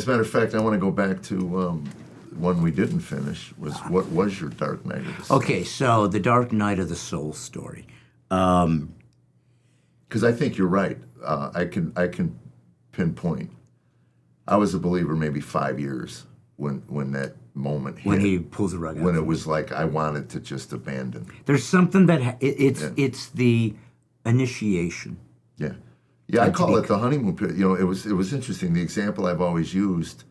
a matter of fact, I want to go back to one we didn't finish. What was your dark night of the soul? Okay, so the dark night of the soul story. Because I think you're right. I can pinpoint. I was a believer maybe 5 years when that moment hit. When he pulls the rug out. When it was like I wanted to just abandon. There's something that it's the initiation. Yeah. Yeah, I call it the honeymoon period. You know, it was interesting. The example I've always used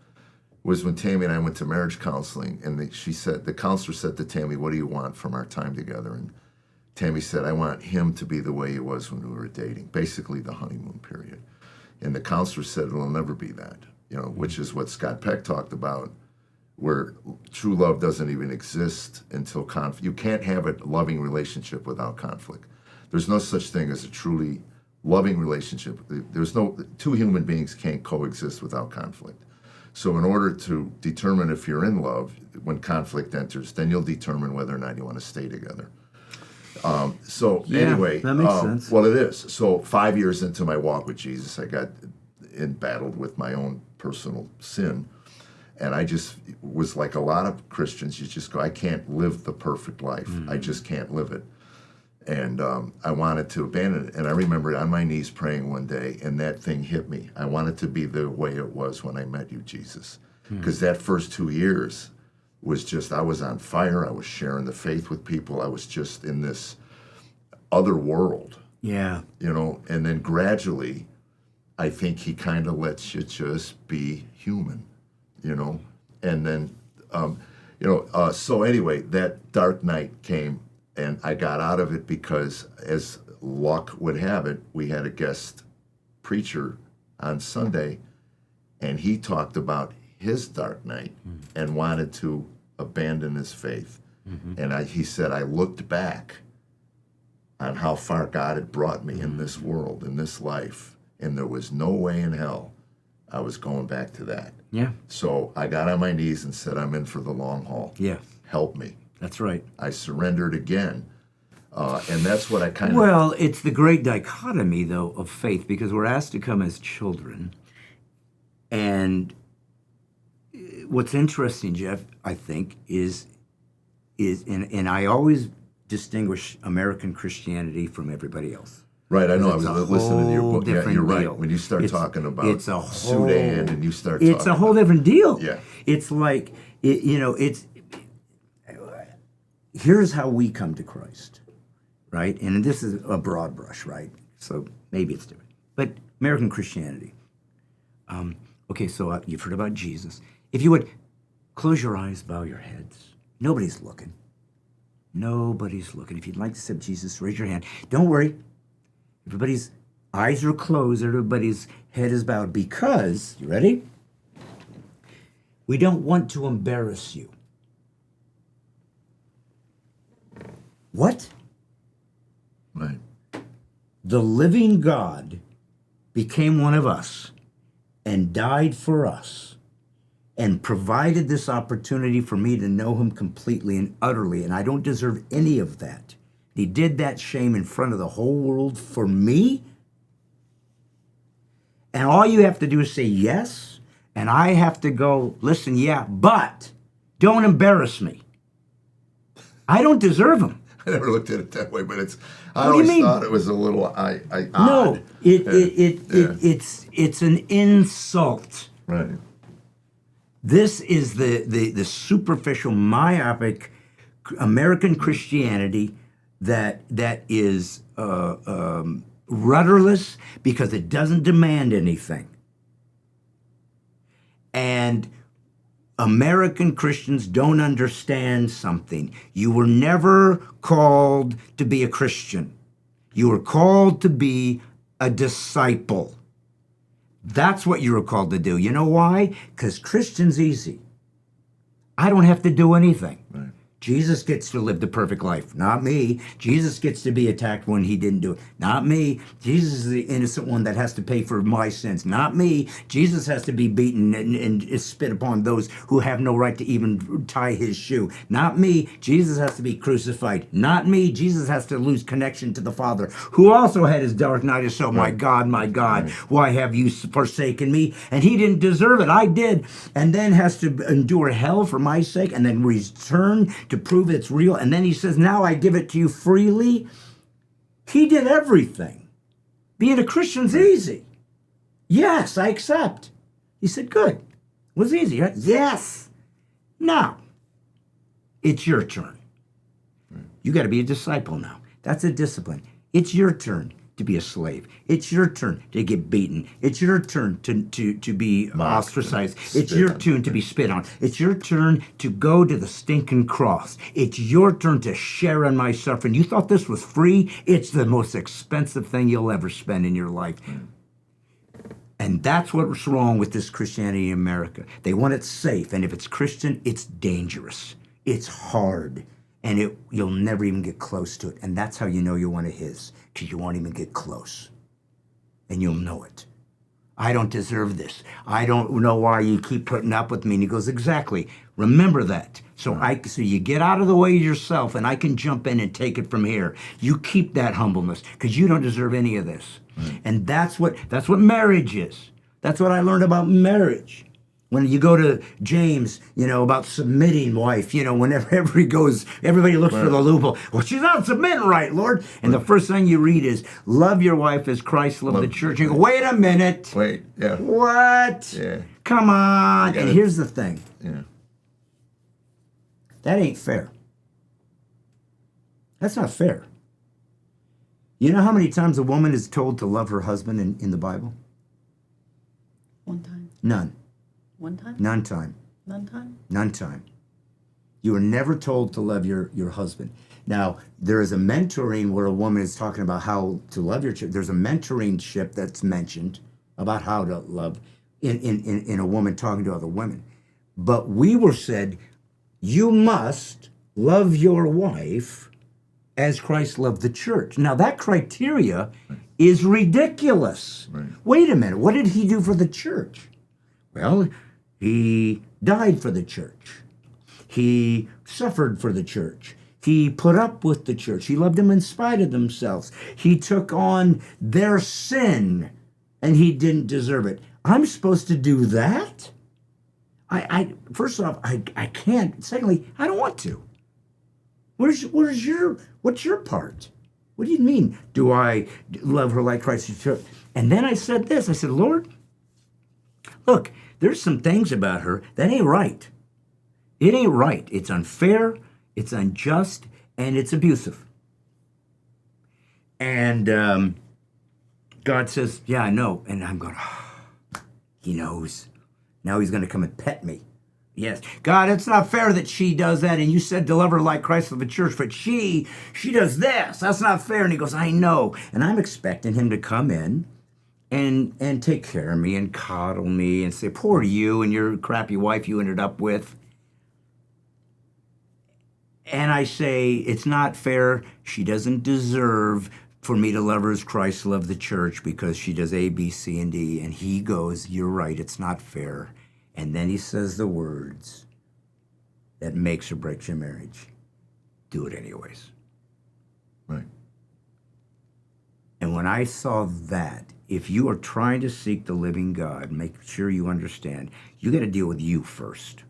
was when Tammy and I went to marriage counseling, and the counselor said to Tammy, "What do you want from our time together?" And Tammy said, "I want him to be the way he was when we were dating." Basically, the honeymoon period. And the counselor said, "It'll never be that." You know, which is what Scott Peck talked about, where true love doesn't even exist until conflict. You can't have a loving relationship without conflict. There's no such thing as a truly loving relationship. Two human beings can't coexist without conflict. So in order to determine if you're in love, when conflict enters, then you'll determine whether or not you want to stay together. Anyway, that makes sense. Well, it is. So 5 years into my walk with Jesus, I got battled with my own personal sin. And I just was like a lot of Christians, you just go, I can't live the perfect life. I just can't live it. And I wanted to abandon it. And I remember on my knees praying one day, and that thing hit me. I wanted to be the way it was when I met you, Jesus. Because that first 2 years was just, I was on fire. I was sharing the faith with people. I was just in this other world. Yeah. You know, and then gradually, I think he kind of lets you just be human, you know. And then, so anyway, that dark night came. And I got out of it because, as luck would have it, we had a guest preacher on Sunday, and he talked about his dark night and wanted to abandon his faith. And he said, I looked back on how far God had brought me in this world, in this life, and there was no way in hell I was going back to that. Yeah. So I got on my knees and said, I'm in for the long haul. Yeah. Help me. That's right. I surrendered again. And that's what I kind of... Well, it's the great dichotomy, though, of faith, because we're asked to come as children. And what's interesting, Jeff, I think, is and I always distinguish American Christianity from everybody else. Right, I know. I was listening to your book. Yeah, you're right. Deal. When you start talking about Sudan and you start talking... It's a whole different deal. Yeah. It's like, here's how we come to Christ, right? And this is a broad brush, right? So maybe it's different. But American Christianity. Okay, so you've heard about Jesus. If you would, close your eyes, bow your heads. Nobody's looking. Nobody's looking. If you'd like to accept Jesus, raise your hand. Don't worry. Everybody's eyes are closed. Everybody's head is bowed because, you ready? We don't want to embarrass you. What? Right. The living God became one of us and died for us and provided this opportunity for me to know him completely and utterly, and I don't deserve any of that. He did that shame in front of the whole world for me, and all you have to do is say yes, and I have to go, listen, yeah, but don't embarrass me. I don't deserve him. I never looked at it that way, but I always thought it was a little odd. No, it's an insult. Right. This is the superficial, myopic American Christianity that is rudderless because it doesn't demand anything. And American Christians don't understand something. You were never called to be a Christian. You were called to be a disciple. That's what you were called to do. You know why? Because Christian's easy. I don't have to do anything. Right. Jesus gets to live the perfect life, not me. Jesus gets to be attacked when he didn't do it, not me. Jesus is the innocent one that has to pay for my sins, not me. Jesus has to be beaten and spit upon those who have no right to even tie his shoe, not me. Jesus has to be crucified, not me. Jesus has to lose connection to the Father, who also had his dark night of soul. My God, why have you forsaken me? And he didn't deserve it. I did. And then has to endure hell for my sake and then return to prove it's real. And then he says, now I give it to you freely. He did everything. Being a Christian's easy. Yes, I accept. He said, good. It was easy, right? Yes. Now, it's your turn. You got to be a disciple now. That's a discipline. It's your turn to be a slave. It's your turn to get beaten. It's your turn to be ostracized. It's your turn to be spit on. It's your turn to go to the stinking cross. It's your turn to share in my suffering. You thought this was free? It's the most expensive thing you'll ever spend in your life. And that's what's wrong with this Christianity in America. They want it safe, and if it's Christian, it's dangerous. It's hard. And you'll never even get close to it. And that's how you know you're one of his, because you won't even get close. And you'll know it. I don't deserve this. I don't know why you keep putting up with me. And he goes, exactly. Remember that. So you get out of the way yourself, and I can jump in and take it from here. You keep that humbleness, because you don't deserve any of this. And that's what marriage is. That's what I learned about marriage. When you go to James, about submitting wife, whenever everybody looks for the loophole. Well, she's not submitting right, Lord. And the first thing you read is, love your wife as Christ loved the church. You go, wait a minute. Wait, yeah. What? Yeah. Come on. And here's the thing. Yeah. That ain't fair. That's not fair. You know how many times a woman is told to love her husband in the Bible? One time. None. One time? None time. None time? None time. You are never told to love your husband. Now, there is a mentoring where a woman is talking about how to love your children. There's a mentoring ship that's mentioned about how to love in a woman talking to other women. But we were said, you must love your wife as Christ loved the church. Now, that criteria is ridiculous. Right. Wait a minute. What did he do for the church? Well, he died for the church. He suffered for the church. He put up with the church. He loved them in spite of themselves. He took on their sin, and he didn't deserve it. I'm supposed to do that? First off, I can't. Secondly, I don't want to. What's your part? What do you mean? Do I love her like Christ? And then I said this. I said, Lord, look, there's some things about her that ain't right. It ain't right. It's unfair, it's unjust, and it's abusive. And God says, yeah, I know. And I'm going, he knows. Now he's going to come and pet me. Yes. God, it's not fair that she does that, and you said to love her like Christ of the church, but she does this. That's not fair. And he goes, I know. And I'm expecting him to come in and take care of me and coddle me and say, poor you and your crappy wife you ended up with. And I say, it's not fair. She doesn't deserve for me to love her as Christ loved the church because she does A, B, C, and D. And he goes, you're right, it's not fair. And then he says the words that makes or breaks your marriage. Do it anyways. Right. And when I saw that, if you are trying to seek the living God, make sure you understand, you got to deal with you first.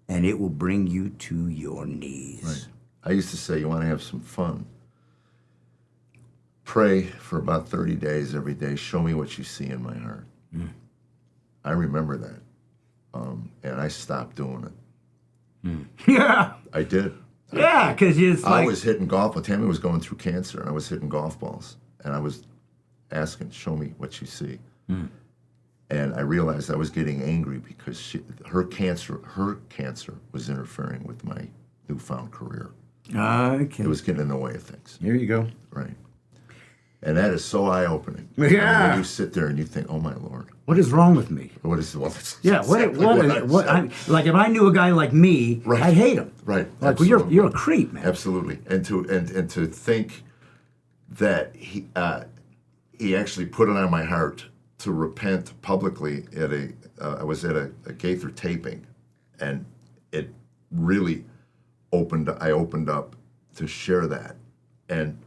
And it will bring you to your knees. Right. I used to say, you want to have some fun? Pray for about 30 days every day. Show me what you see in my heart. Mm. I remember that. And I stopped doing it. Mm. Yeah. I did. Yeah, because I was hitting golf. Tammy was going through cancer, and I was hitting golf balls. And I was asking, show me what you see. Mm. And I realized I was getting angry because her cancer was interfering with my newfound career. Okay. It was getting in the way of things. Here you go. Right. And that is so eye-opening. I mean, Yeah. when you sit there and you think, oh, my Lord. What is wrong with me? What is, well, that's Yeah, exactly what I said. like if I knew a guy like me, Right. I'd hate him. Right. Like, well, Absolutely. you're a creep, man. Absolutely. And to think that he actually put it on my heart to repent publicly at I was at a Gaither taping, and it really I opened up to share that. And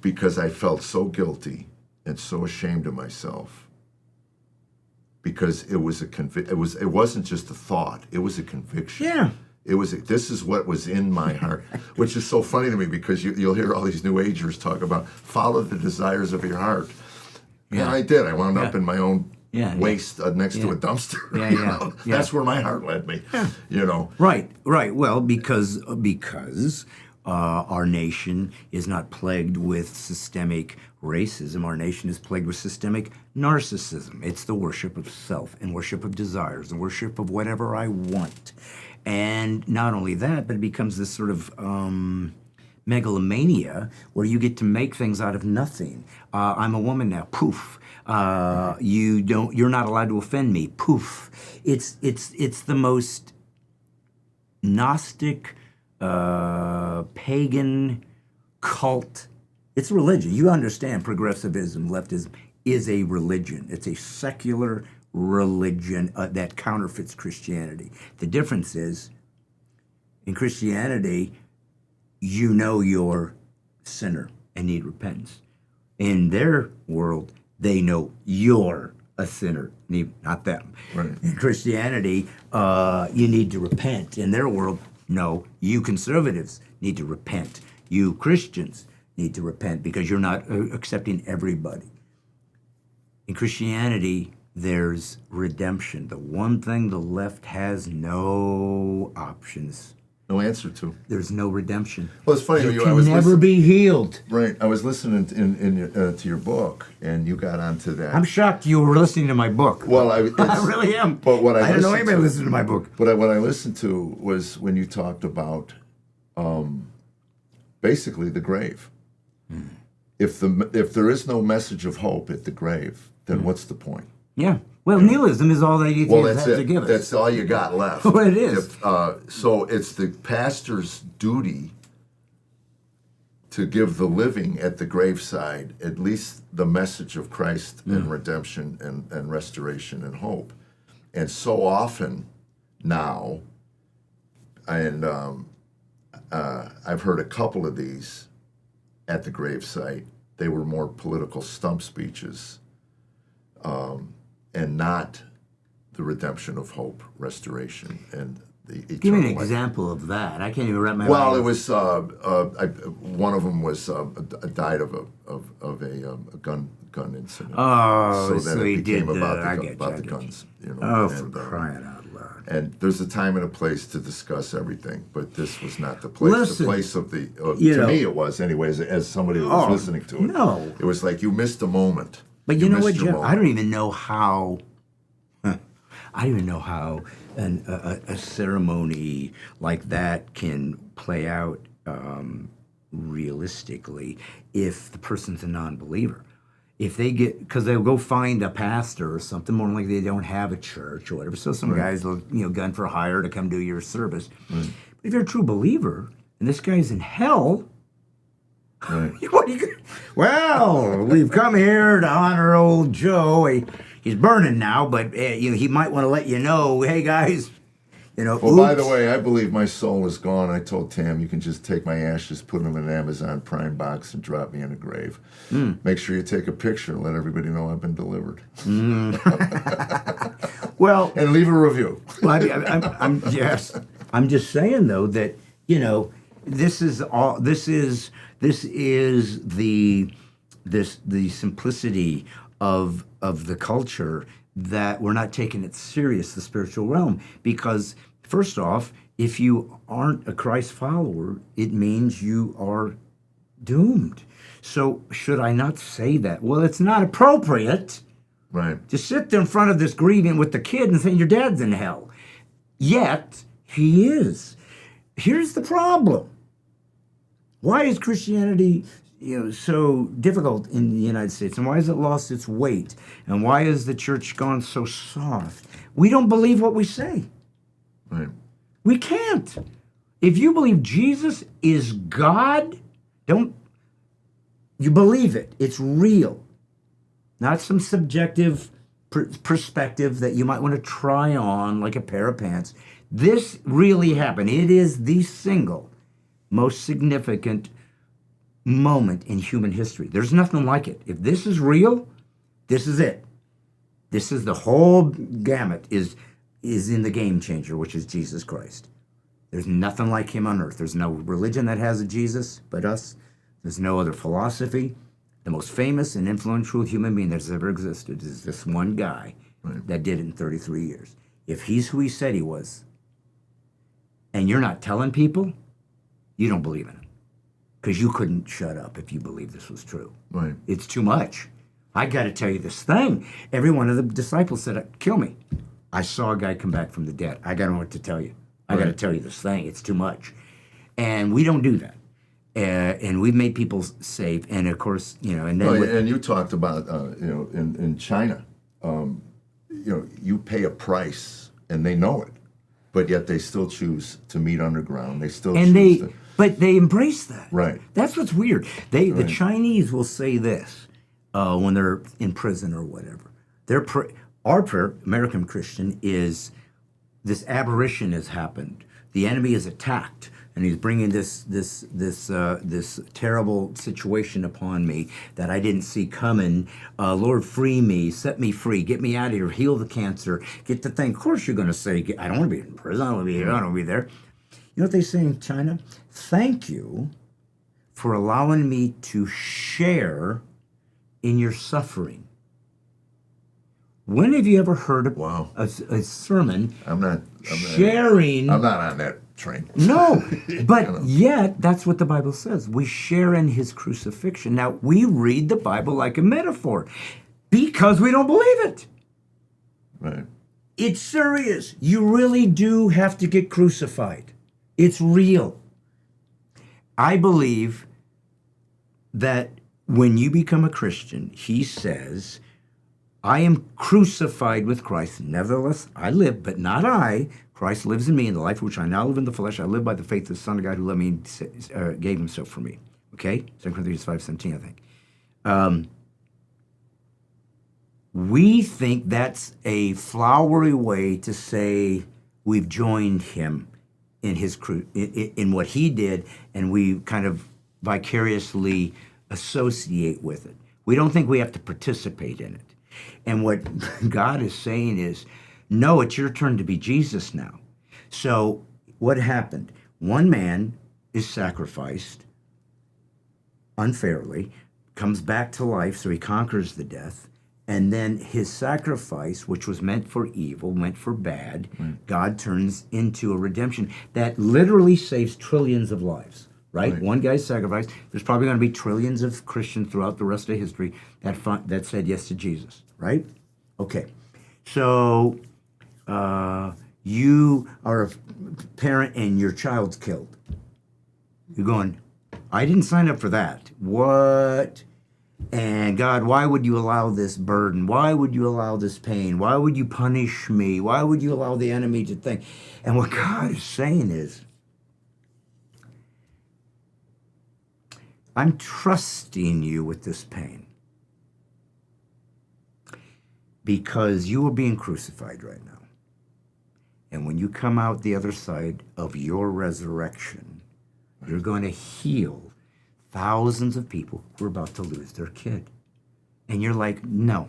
because I felt so guilty and so ashamed of myself, because it was it wasn't just a thought, it was a conviction. Yeah. This is what was in my heart, which is so funny to me, because you'll hear all these New Agers talk about follow the desires of your heart. Yeah. And I did. I wound up Yeah. in my own Yeah, waste next to Yeah. a dumpster. Yeah, you yeah, know? yeah. That's where my heart led me. You know. Right. Well, because our nation is not plagued with systemic racism. Our nation is plagued with systemic narcissism. It's the worship of self and worship of desires and worship of whatever I want. And not only that, but it becomes this sort of megalomania where you get to make things out of nothing. I'm a woman now. Poof. You're not allowed to offend me. Poof. It's the most Gnostic, pagan cult. It's a religion. You understand progressivism, leftism is a religion. It's a secular religion that counterfeits Christianity. The difference is, in Christianity, you know you're a sinner and need repentance. In their world, they know you're a sinner, not them. Right. In Christianity, you need to repent. In their world, no, you conservatives need to repent. You Christians need to repent because you're not accepting everybody. In Christianity, there's redemption. The one thing the left has no options. No answer to. There's no redemption. Well, it's funny. You I can was never be healed. Right. I was listening to your book, and you got onto that. I'm shocked you were listening to my book. Well, I really am. But what I don't know listened anybody to- listening to my book. But what I listened to was when you talked about basically the grave. If there is no message of hope at the grave, then what's the point? Yeah. Well, nihilism is all that Well, atheists that's have to it. give us. That's all you got left. Well, it is. So it's the pastor's duty to give the living at the graveside at least the message of Christ and redemption and restoration and hope. And so often now, and I've heard a couple of these at the gravesite, they were more political stump speeches. And not the redemption of hope, restoration, and the eternal Give me an life. example of that. I can't even wrap my Well, mind. it was one of them was died of a gun incident. Oh, so so then he it became did about I the, get you, about I the get you. guns. You know, Oh, for and, crying out loud. and there's a time and a place to discuss everything, but this was not the place. Listen, the place of the you to know- me it was anyways. As somebody who was listening to it, no. it was like you missed a moment. But you know what, missed your Jeff? moment. I don't even know how. I don't even know how a ceremony like that can play out realistically if the person's a non-believer. If they because they'll go find a pastor or something, more than likely they don't have a church or whatever. So some guys will, gun for hire to come do your service. But if you're a true believer and this guy's in hell, Right. what are you? Well, we've come here to honor old Joe. He's burning now, but he might want to let you know, hey guys, Well, by the oops. way, I believe my soul is gone. I told Tam, you can just take my ashes, put them in an Amazon Prime box, and drop me in a grave. Make sure you take a picture, let everybody know I've been delivered, Well, and leave a review. I'm just saying though that this is the simplicity of the culture, that we're not taking it serious, the spiritual realm, because first off, if you aren't a Christ follower, it means you are doomed. So should I not say that? Well, it's not appropriate Right. to sit there in front of this grieving with the kid and say your dad's in hell. Yet he is. Here's the problem. Why is Christianity so difficult in the United States? And why has it lost its weight? And why has the church gone so soft? We don't believe what we say. Right. We can't. If you believe Jesus is God, you believe it. It's real. Not some subjective perspective that you might want to try on like a pair of pants. This really happened. It is the single most significant moment in human history. There's nothing like it. If this is real, this is it. This is the whole gamut is in the game changer, which is Jesus Christ. There's nothing like him on earth. There's no religion that has a Jesus but us. There's no other philosophy. The most famous and influential human being that's ever existed is this one guy that did it in 33 years. If he's who he said he was, and you're not telling people, you don't believe in him. Because you couldn't shut up if you believed this was true. Right. It's too much. I got to tell you this thing. Every one of the disciples said, kill me. I saw a guy come back from the dead. I got to know what to tell you. I got to tell you this thing. It's too much. And we don't do that. And we've made people safe. And of course, and then... and you talked about, in China, you pay a price and they know it. But yet they still choose to meet underground. They still But they embrace that. Right. That's what's weird. The Chinese will say this when they're in prison or whatever. Our prayer, American Christian, is this aberration has happened. The enemy is attacked, and he's bringing this terrible situation upon me that I didn't see coming. Lord, free me, set me free, get me out of here, heal the cancer, get the thing. Of course you're going to say, I don't want to be in prison, I don't want to be here, I don't want to be there. You know what they say in China? Thank you for allowing me to share in your suffering. When have you ever heard a sermon sharing? I'm not on that train. No, but yet that's what the Bible says. We share in his crucifixion. Now, we read the Bible like a metaphor because we don't believe it. Right. It's serious. You really do have to get crucified. It's real. I believe that when you become a Christian, he says, I am crucified with Christ. Nevertheless, I live, but not I. Christ lives in me, in the life which I now live in the flesh. I live by the faith of the Son of God who loved me and gave himself for me. Okay? 2 Corinthians 5:17, I think. We think that's a flowery way to say we've joined him in his in what he did, and we kind of vicariously associate with it. We don't think we have to participate in it. And what God is saying is, no, it's your turn to be Jesus now. So what happened? One man is sacrificed unfairly, comes back to life, so he conquers the death. And then his sacrifice, which was meant for evil, meant for bad, God turns into a redemption that literally saves trillions of lives, right? One guy's sacrifice. There's probably going to be trillions of Christians throughout the rest of history that said yes to Jesus, right? Okay. So you are a parent and your child's killed. You're going, I didn't sign up for that. What? And God, why would you allow this burden? Why would you allow this pain? Why would you punish me? Why would you allow the enemy to think? And what God is saying is, I'm trusting you with this pain because you are being crucified right now. And when you come out the other side of your resurrection, you're going to heal thousands of people who are about to lose their kid. And you're like, no,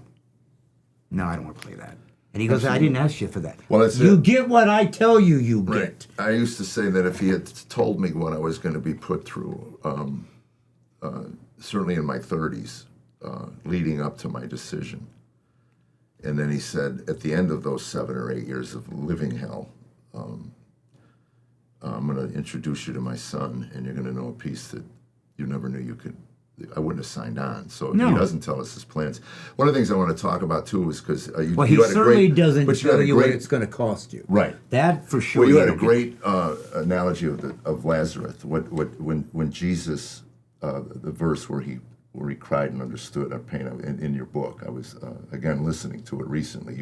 I don't want to play that. And he goes, I didn't ask you for that. Well, that's you it. get what I tell you, you get. I used to say that if he had told me what I was going to be put through, certainly in my 30s, leading up to my decision, and then he said, at the end of those 7 or 8 years of living hell, I'm going to introduce you to my son, and you're going to know a piece that you never knew you could. I wouldn't have signed on. So if he doesn't tell us his plans. One of the things I want to talk about too is because he certainly doesn't tell you what it's going to cost you. Right. That for sure. Well, you had a great analogy of Lazarus. When Jesus the verse where he cried and understood our pain in your book. I was again listening to it recently.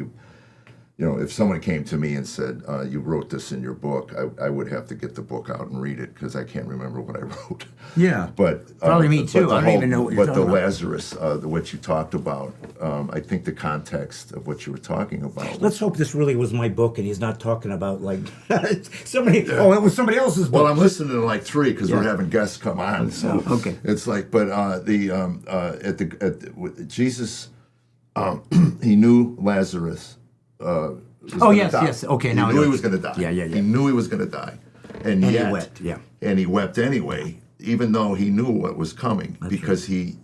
You know, if someone came to me and said, you wrote this in your book, I would have to get the book out and read it because I can't remember what I wrote. Yeah. But probably me too. I don't even know what you're But talking the about. Lazarus, what you talked about, I think the context of what you were talking about. Let's hope this really was my book and he's not talking about like somebody. Oh, it was somebody else's book. Well, I'm listening to like 3 because we're Yeah. having guests come on. So okay. it's like, but Jesus, he knew Lazarus. Was gonna die. yes. Okay, he now I knew know. he was going to die. Yeah. He knew he was going to die, and And yet, he wept. Yeah. and he wept anyway, even though he knew what was coming, because he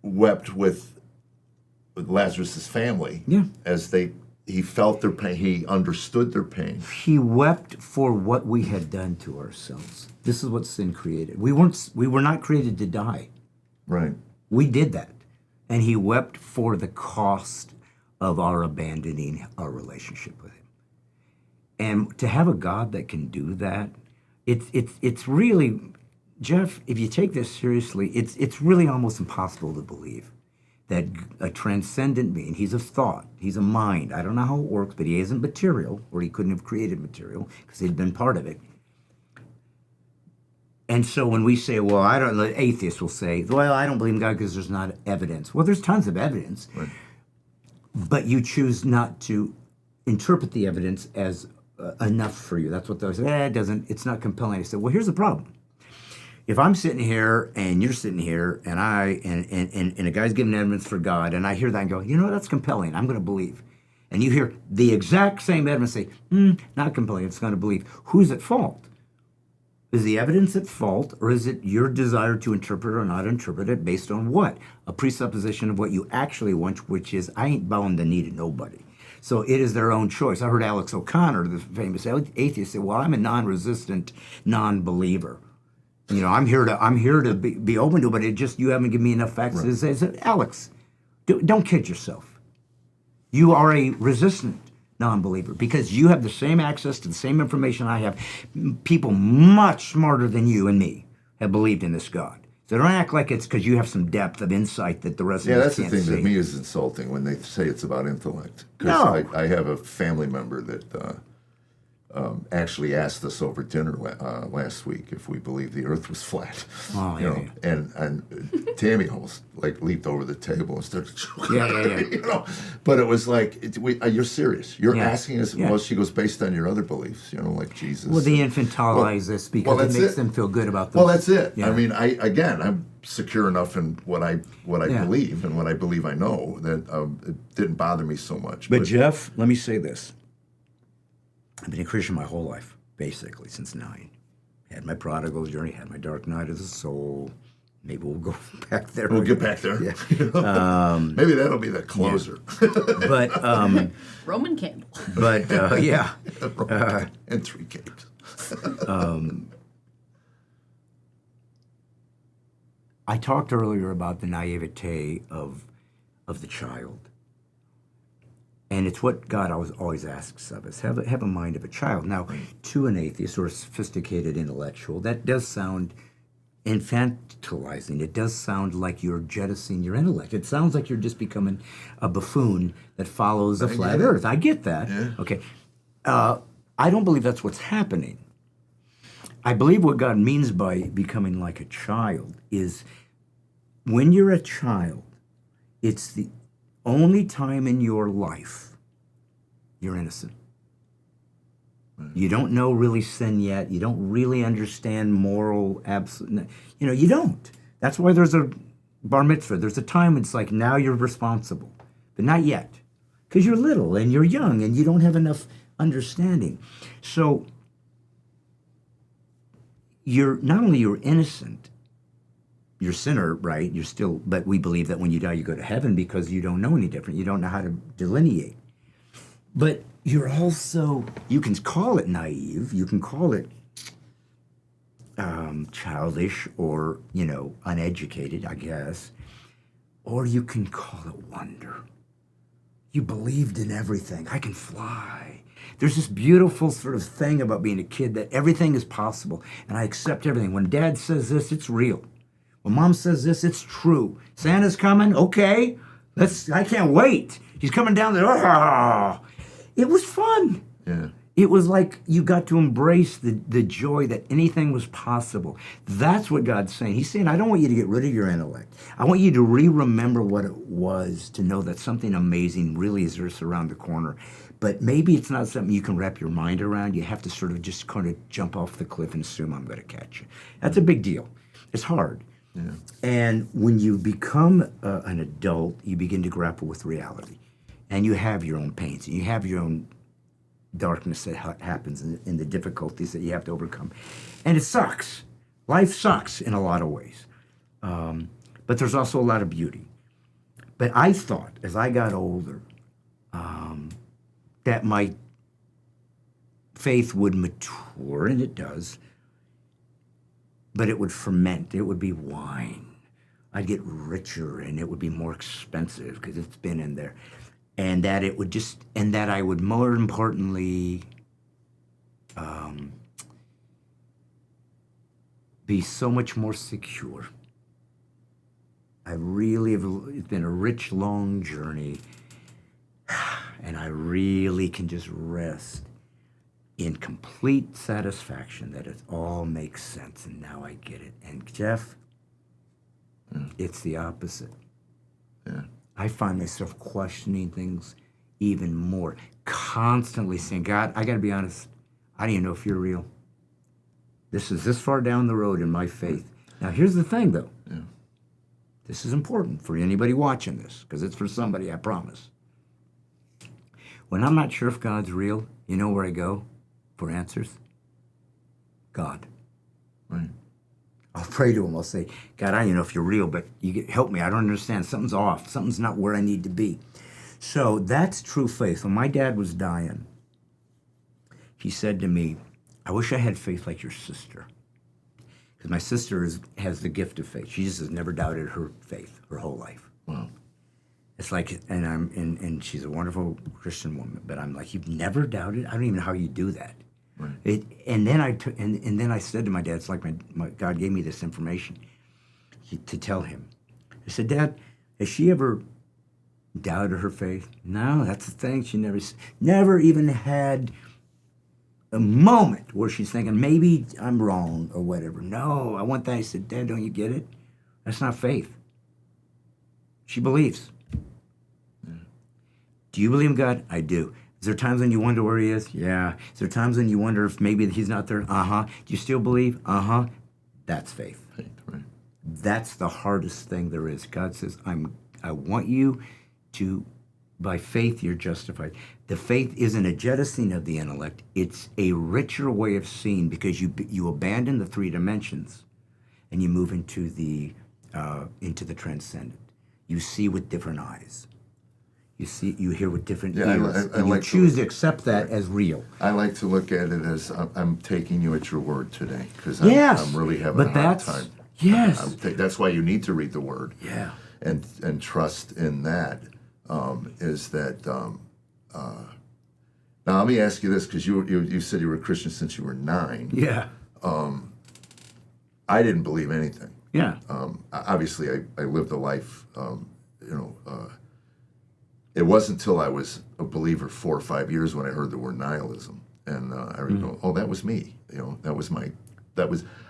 wept with Lazarus's family. Yeah. As he felt their pain, he understood their pain. He wept for what we had done to ourselves. This is what sin created. We were not created to die. Right. We did that. And he wept for the cost of our abandoning our relationship with him. And to have a God that can do that, it's really, Jeff, if you take this seriously, it's really almost impossible to believe that a transcendent being, he's a thought, he's a mind. I don't know how it works, but he isn't material, or he couldn't have created material because he'd been part of it. And so when we say, well, the atheists will say, well, I don't believe in God because there's not evidence. Well, there's tons of evidence, Right. but you choose not to interpret the evidence as enough for you. That's what they say. It's not compelling. I said, well, here's the problem. If I'm sitting here and you're sitting here and and a guy's giving evidence for God and I hear that and go, you know, that's compelling. I'm going to believe. And you hear the exact same evidence say, not compelling. It's going to believe. Who's at fault? Is the evidence at fault, or is it your desire to interpret or not interpret it based on what? A presupposition of what you actually want, which is, I ain't bound the knee to nobody. So it is their own choice. I heard Alex O'Connor, the famous atheist, say, well, I'm a non-resistant non-believer. You know, I'm here to be open to it, but you haven't given me enough facts to say, Alex, don't kid yourself. You are a resistant non-believer because you have the same access to the same information I have. People much smarter than you and me have believed in this God. So don't act like it's because you have some depth of insight that the rest of us can't see. Yeah, that's the thing that me is insulting when they say it's about intellect. No. Because I have a family member that actually asked us over dinner last week if we believed the Earth was flat. Oh, you yeah, know, and Tammy almost like leaped over the table and started. Yeah. You know, but it was like, you're serious. You're Yeah. asking us. Yeah. Well, she goes based on your other beliefs. You know, like Jesus. Well, they infantilize this because that's it makes it. them feel good about Well, themselves. that's it. Yeah. I mean, I'm secure enough in what I Yeah. believe and what I believe I know that it didn't bother me so much. But Jeff, let me say this. I've been a Christian my whole life, basically, since 9. Had my prodigal journey, had my dark night of the soul. Maybe we'll go back there. We'll get back there. Yeah. Maybe that'll be the closer. But, Roman candle. yeah. And 3 capes. I talked earlier about the naivete of the child. And it's what God always asks of us. Have a mind of a child. Now, to an atheist or a sophisticated intellectual, that does sound infantilizing. It does sound like you're jettisoning your intellect. It sounds like you're just becoming a buffoon that follows a flat earth. I get that. Yeah. Okay. I don't believe that's what's happening. I believe what God means by becoming like a child is when you're a child, it's the only time in your life you're innocent. You don't know really sin yet. You don't really understand moral absolute. You know, you don't. That's why there's a bar mitzvah. There's a time it's like now you're responsible, but not yet, because you're little and you're young and you don't have enough understanding. So you're not only you're innocent, you're a sinner, right? You're still, but we believe that when you die, you go to heaven because you don't know any different. You don't know how to delineate. But you're also, you can call it naive, you can call it childish or, uneducated, I guess. Or you can call it wonder. You believed in everything. I can fly. There's this beautiful sort of thing about being a kid that everything is possible, and I accept everything. When Dad says this, it's real. When Mom says this, it's true. Santa's coming, okay. I can't wait. He's coming down there. Oh. It was fun. Yeah. It was like you got to embrace the joy that anything was possible. That's what God's saying. He's saying, I don't want you to get rid of your intellect. I want you to remember what it was, to know that something amazing really is just around the corner. But maybe it's not something you can wrap your mind around. You have to sort of just kind of jump off the cliff and assume I'm going to catch you. That's a big deal. It's hard. Yeah. And when you become an adult, you begin to grapple with reality. And you have your own pains, and you have your own darkness that happens in the difficulties that you have to overcome. And it sucks. Life sucks in a lot of ways. But there's also a lot of beauty. But I thought, as I got older, that my faith would mature, and it does, but it would ferment. It would be wine. I'd get richer, and it would be more expensive because it's been in there. And that it would and that I would, more importantly, be so much more secure. It's been a rich, long journey, and I really can just rest in complete satisfaction that it all makes sense, and now I get it. And Jeff, it's the opposite. Yeah. I find myself questioning things even more, constantly saying, God, I got to be honest, I don't even know if you're real. This is this far down the road in my faith. Now, here's the thing, though. Yeah. This is important for anybody watching this, because it's for somebody, I promise. When I'm not sure if God's real, you know where I go for answers? God. Right. I'll pray to him. I'll say, God, I don't know if you're real, but help me. I don't understand. Something's off. Something's not where I need to be. So that's true faith. When my dad was dying, he said to me, I wish I had faith like your sister. Because my sister has the gift of faith. She just has never doubted her faith her whole life. Wow. It's like, and she's a wonderful Christian woman, but I'm like, you've never doubted? I don't even know how you do that. Right. And then I said to my dad, it's like my God gave me this information to tell him. I said, Dad, has she ever doubted her faith? No, that's the thing. She never even had a moment where she's thinking, maybe I'm wrong or whatever. No, I want that. I said, Dad, don't you get it? That's not faith. She believes. Do you believe in God? I do. Is there times when you wonder where he is? Yeah. Is there times when you wonder if maybe he's not there? Uh-huh. Do you still believe? Uh-huh. That's faith. Right. That's the hardest thing there is. God says, I want you to, by faith, you're justified. The faith isn't a jettisoning of the intellect. It's a richer way of seeing, because you abandon the three dimensions and you move into the transcendent. You see with different eyes. You hear with different ears. I like you choose to accept that as real. I like to look at it as I'm taking you at your word today, because I'm really having a hard time. Yes. That's why you need to read the word. Yeah. And trust in that. Is that now let me ask you this, because you said you were a Christian since you were 9. Yeah. I didn't believe anything. Yeah. Obviously, I lived a life, it wasn't until I was a believer 4 or 5 years when I heard the word nihilism, and I go, oh, that was me.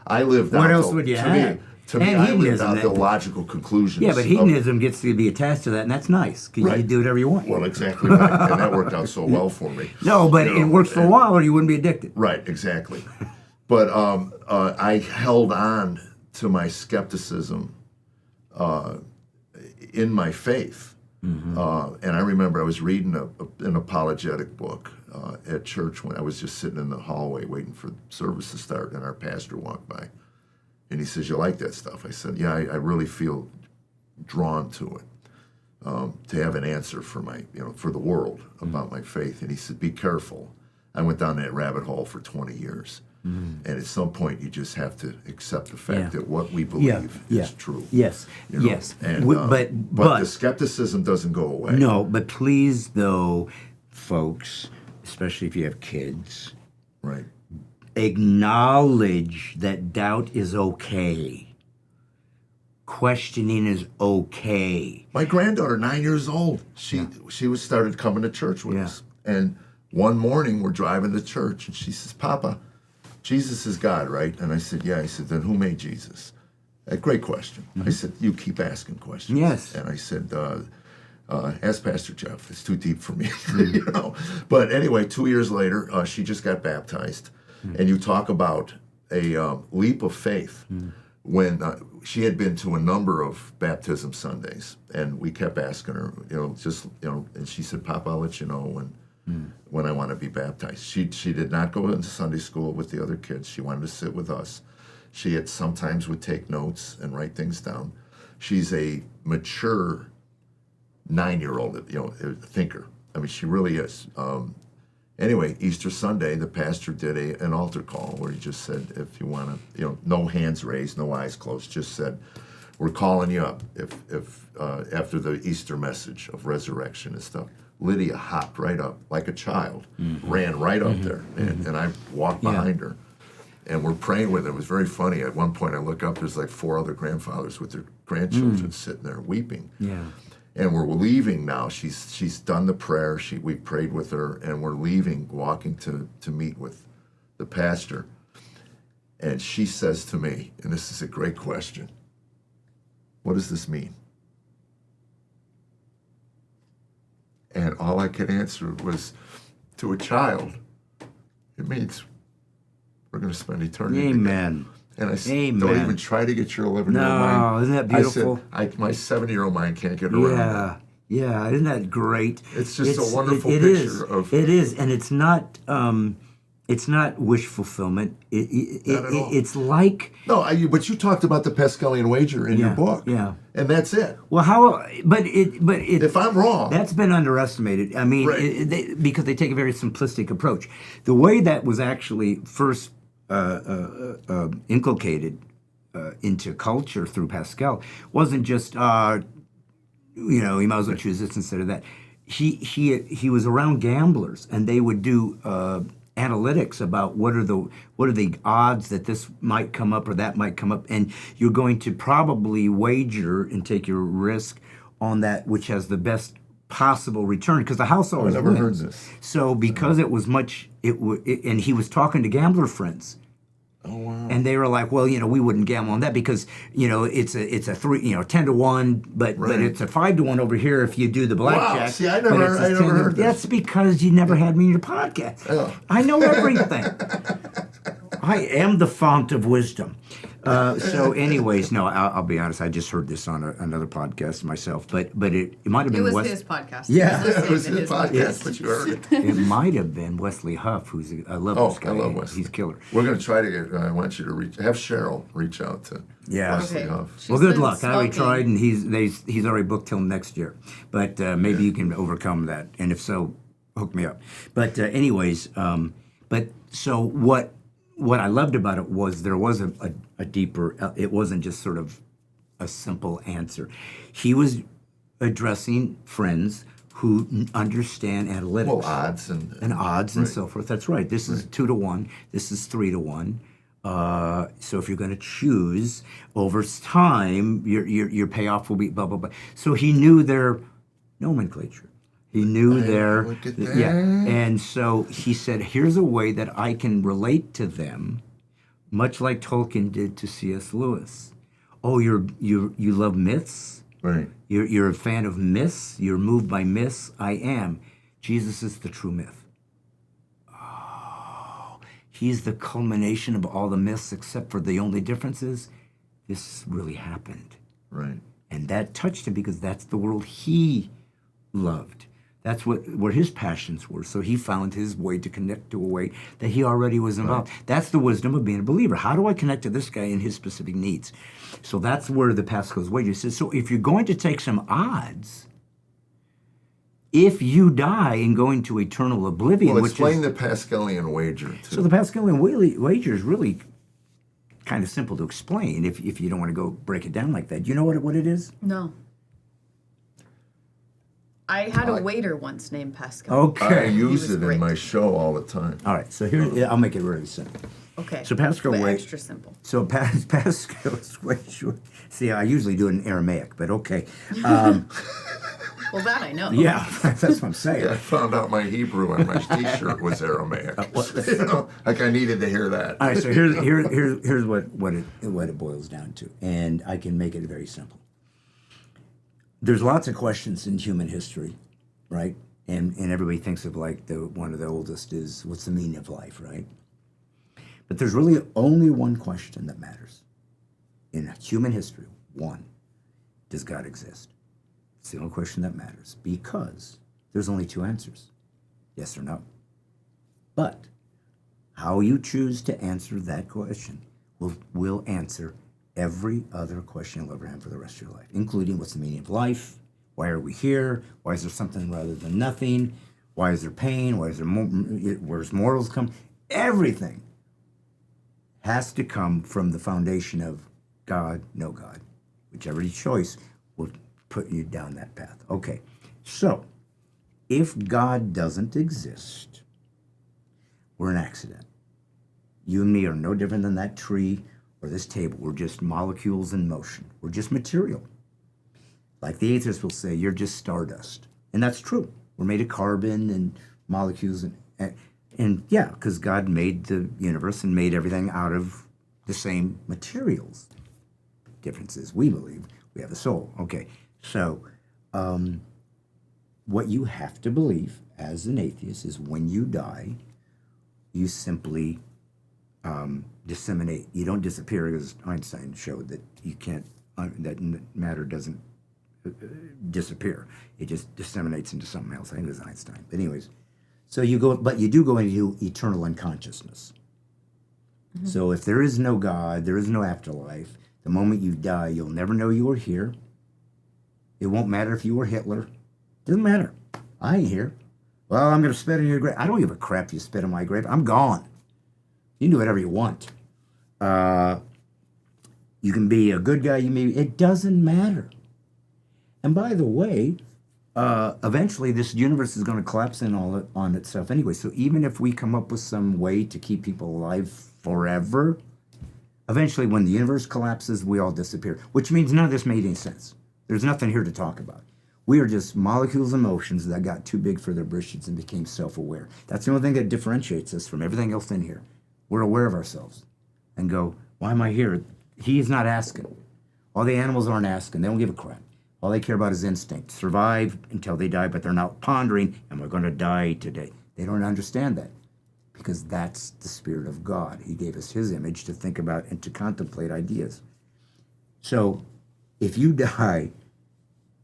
I lived. What out else the, would you to have? To me, I lived out the hedonism. logical conclusions. Yeah, but hedonism gets to be attached to that, and that's nice, because you can do whatever you want. Well, exactly right, and that worked out so well for me. No, but it works for a while, or you wouldn't be addicted. Right, exactly. But I held on to my skepticism in my faith. And I remember I was reading an apologetic book at church when I was just sitting in the hallway waiting for service to start, and our pastor walked by. And he says, you like that stuff? I said, yeah, I really feel drawn to it, to have an answer for for the world about my faith. And he said, be careful. I went down that rabbit hole for 20 years. And at some point, you just have to accept the fact that what we believe is true. Yes, yes. And, but the skepticism doesn't go away. No, but please, though, folks, especially if you have kids, Right. acknowledge that doubt is okay. Questioning is okay. My granddaughter, 9 years old, she was started coming to church with us. And one morning we're driving to church and she says, Papa, Jesus is God, right? And I said, yeah. He said, then who made Jesus? A great question. I said, you keep asking questions. Yes. And I said, ask Pastor Jeff. It's too deep for me, you know. But anyway, 2 years later, she just got baptized. And you talk about a leap of faith. When she had been to a number of baptism Sundays, and we kept asking her, and she said, Papa, I'll let you know when I want to be baptized. She did not go into Sunday school with the other kids. She wanted to sit with us. She had sometimes would take notes and write things down. She's a mature 9-year-old, thinker. I mean, she really is. Anyway, Easter Sunday, the pastor did an altar call where he just said, if you want to, no hands raised, no eyes closed, just said, we're calling you up if after the Easter message of resurrection and stuff. Lydia hopped right up like a child, ran right up there, and I walked behind her. And we're praying with her. It was very funny. At one point, I look up, there's like 4 other grandfathers with their grandchildren sitting there weeping. Yeah. And we're leaving now. She's done the prayer. We prayed with her, and we're leaving, walking to meet with the pastor. And she says to me, and this is a great question, what does this mean? And all I could answer was, to a child, it means we're going to spend eternity together. Amen. And I said, Amen. don't even try to get your 11-year-old mind. No, isn't that beautiful? I said, my 7-year-old mind can't get around that. Yeah, isn't that great? It's just a wonderful it picture is. of... It is, and it's not wish fulfillment. Not at all. It's like... No, but you talked about the Pascalian wager in your book. Yeah. And that's it. Well, If I'm wrong... That's been underestimated. I mean, Right. because they take a very simplistic approach. The way that was actually first inculcated into culture through Pascal wasn't just you might as well choose this instead of that. He was around gamblers, and they would do analytics about what are the odds that this might come up or that might come up, and you're going to probably wager and take your risk on that which has the best possible return, because the house always never wins. heard this. So because it was much, and he was talking to gambler friends. Oh, wow. And they were like, well, we wouldn't gamble on that because, it's a 10-1, but it's a 5-1 over here if you do the blackjack. Wow, see, I never heard this. That's because you never had me in your podcast. Oh. I know everything. I am the font of wisdom. So anyways, no, I'll be honest. I just heard this on another podcast myself, but it might have been It was his podcast. Yeah. It was his podcast, but you heard it. It might have been Wesley Huff, who's I love this guy. I love Wesley. He's killer. We're going to try to get... I want you to have Cheryl reach out to Wesley Okay. Huff. She's Well, good been luck. I already smoking. tried, and he's already booked till next year. But maybe you can overcome that, and if so, hook me up. But anyways, but so what I loved about it was there was a deeper. It wasn't just sort of a simple answer. He was addressing friends who understand analytics. Well, odds and odds and so forth. That's right. This is 2-1. This is 3-1. So if you're going to choose over time, your payoff will be blah blah blah. So he knew their nomenclature. He knew look at that. And so he said, "Here's a way that I can relate to them, much like Tolkien did to C.S. Lewis. Oh, you love myths." Right. You're a fan of myths? You're moved by myths? I am. Jesus is the true myth. Oh, he's the culmination of all the myths, except for the only difference is this really happened. Right. And that touched him because that's the world he loved. That's where his passions were. So he found his way to connect to a way that he already was involved. Right. That's the wisdom of being a believer. How do I connect to this guy and his specific needs? So that's where the Pascal's wager says, so if you're going to take some odds, if you die and go into eternal oblivion, well, explain the Pascalian wager, too. So the Pascalian wager is really kind of simple to explain if you don't want to go break it down like that. Do you know what it is? No. I had a waiter once named Pascal. Okay. I use was it great. in my show all the time. All right. So here, I'll make it really simple. Okay. So Pascal but Wait- extra simple. So Pascal's way short. See, I usually do it in Aramaic, but okay. Well, that I know. Yeah, that's what I'm saying. Yeah, I found out my Hebrew on my T-shirt was Aramaic. You know, like I needed to hear that. All right, so here's what it boils down to, and I can make it very simple. There's lots of questions in human history, right? And everybody thinks of like one of the oldest is what's the meaning of life, right? But there's really only one question that matters in human history. One, does God exist? It's the only question that matters because there's only two answers, yes or no. But how you choose to answer that question will answer every other question you'll ever have for the rest of your life, including what's the meaning of life, why are we here, why is there something rather than nothing, why is there pain, where's morals come, everything has to come from the foundation of God, no God. Whichever choice will put you down that path. Okay, so if God doesn't exist, we're an accident. You and me are no different than that tree or this table. We're just molecules in motion. We're just material. Like the atheist will say, you're just stardust. And that's true. We're made of carbon and molecules. And yeah, because God made the universe and made everything out of the same materials. Difference is we believe we have a soul. Okay, so what you have to believe as an atheist is when you die, you simply disseminate. You don't disappear, because Einstein showed that you can't, that matter doesn't disappear. It just disseminates into something else. I think it was Einstein. But anyways, so you go, but you do go into eternal unconsciousness. Mm-hmm. So if there is no God, there is no afterlife, the moment you die, you'll never know you were here. It won't matter if you were Hitler. Doesn't matter. I ain't here. Well, I'm going to spit in your grave. I don't give a crap if you spit in my grave. I'm gone. You can do whatever you want. You can be a good guy. It doesn't matter. And by the way, eventually this universe is going to collapse in all on itself anyway. So even if we come up with some way to keep people alive forever, eventually when the universe collapses, we all disappear, which means none of this made any sense. There's nothing here to talk about. We are just molecules of motions that got too big for their britches and became self-aware. That's the only thing that differentiates us from everything else in here. We're aware of ourselves and go, why am I here? He's not asking. All the animals aren't asking. They don't give a crap. All they care about is instinct. Survive until they die, but they're not pondering, and we're going to die today. They don't understand that because that's the Spirit of God. He gave us His image to think about and to contemplate ideas. So if you die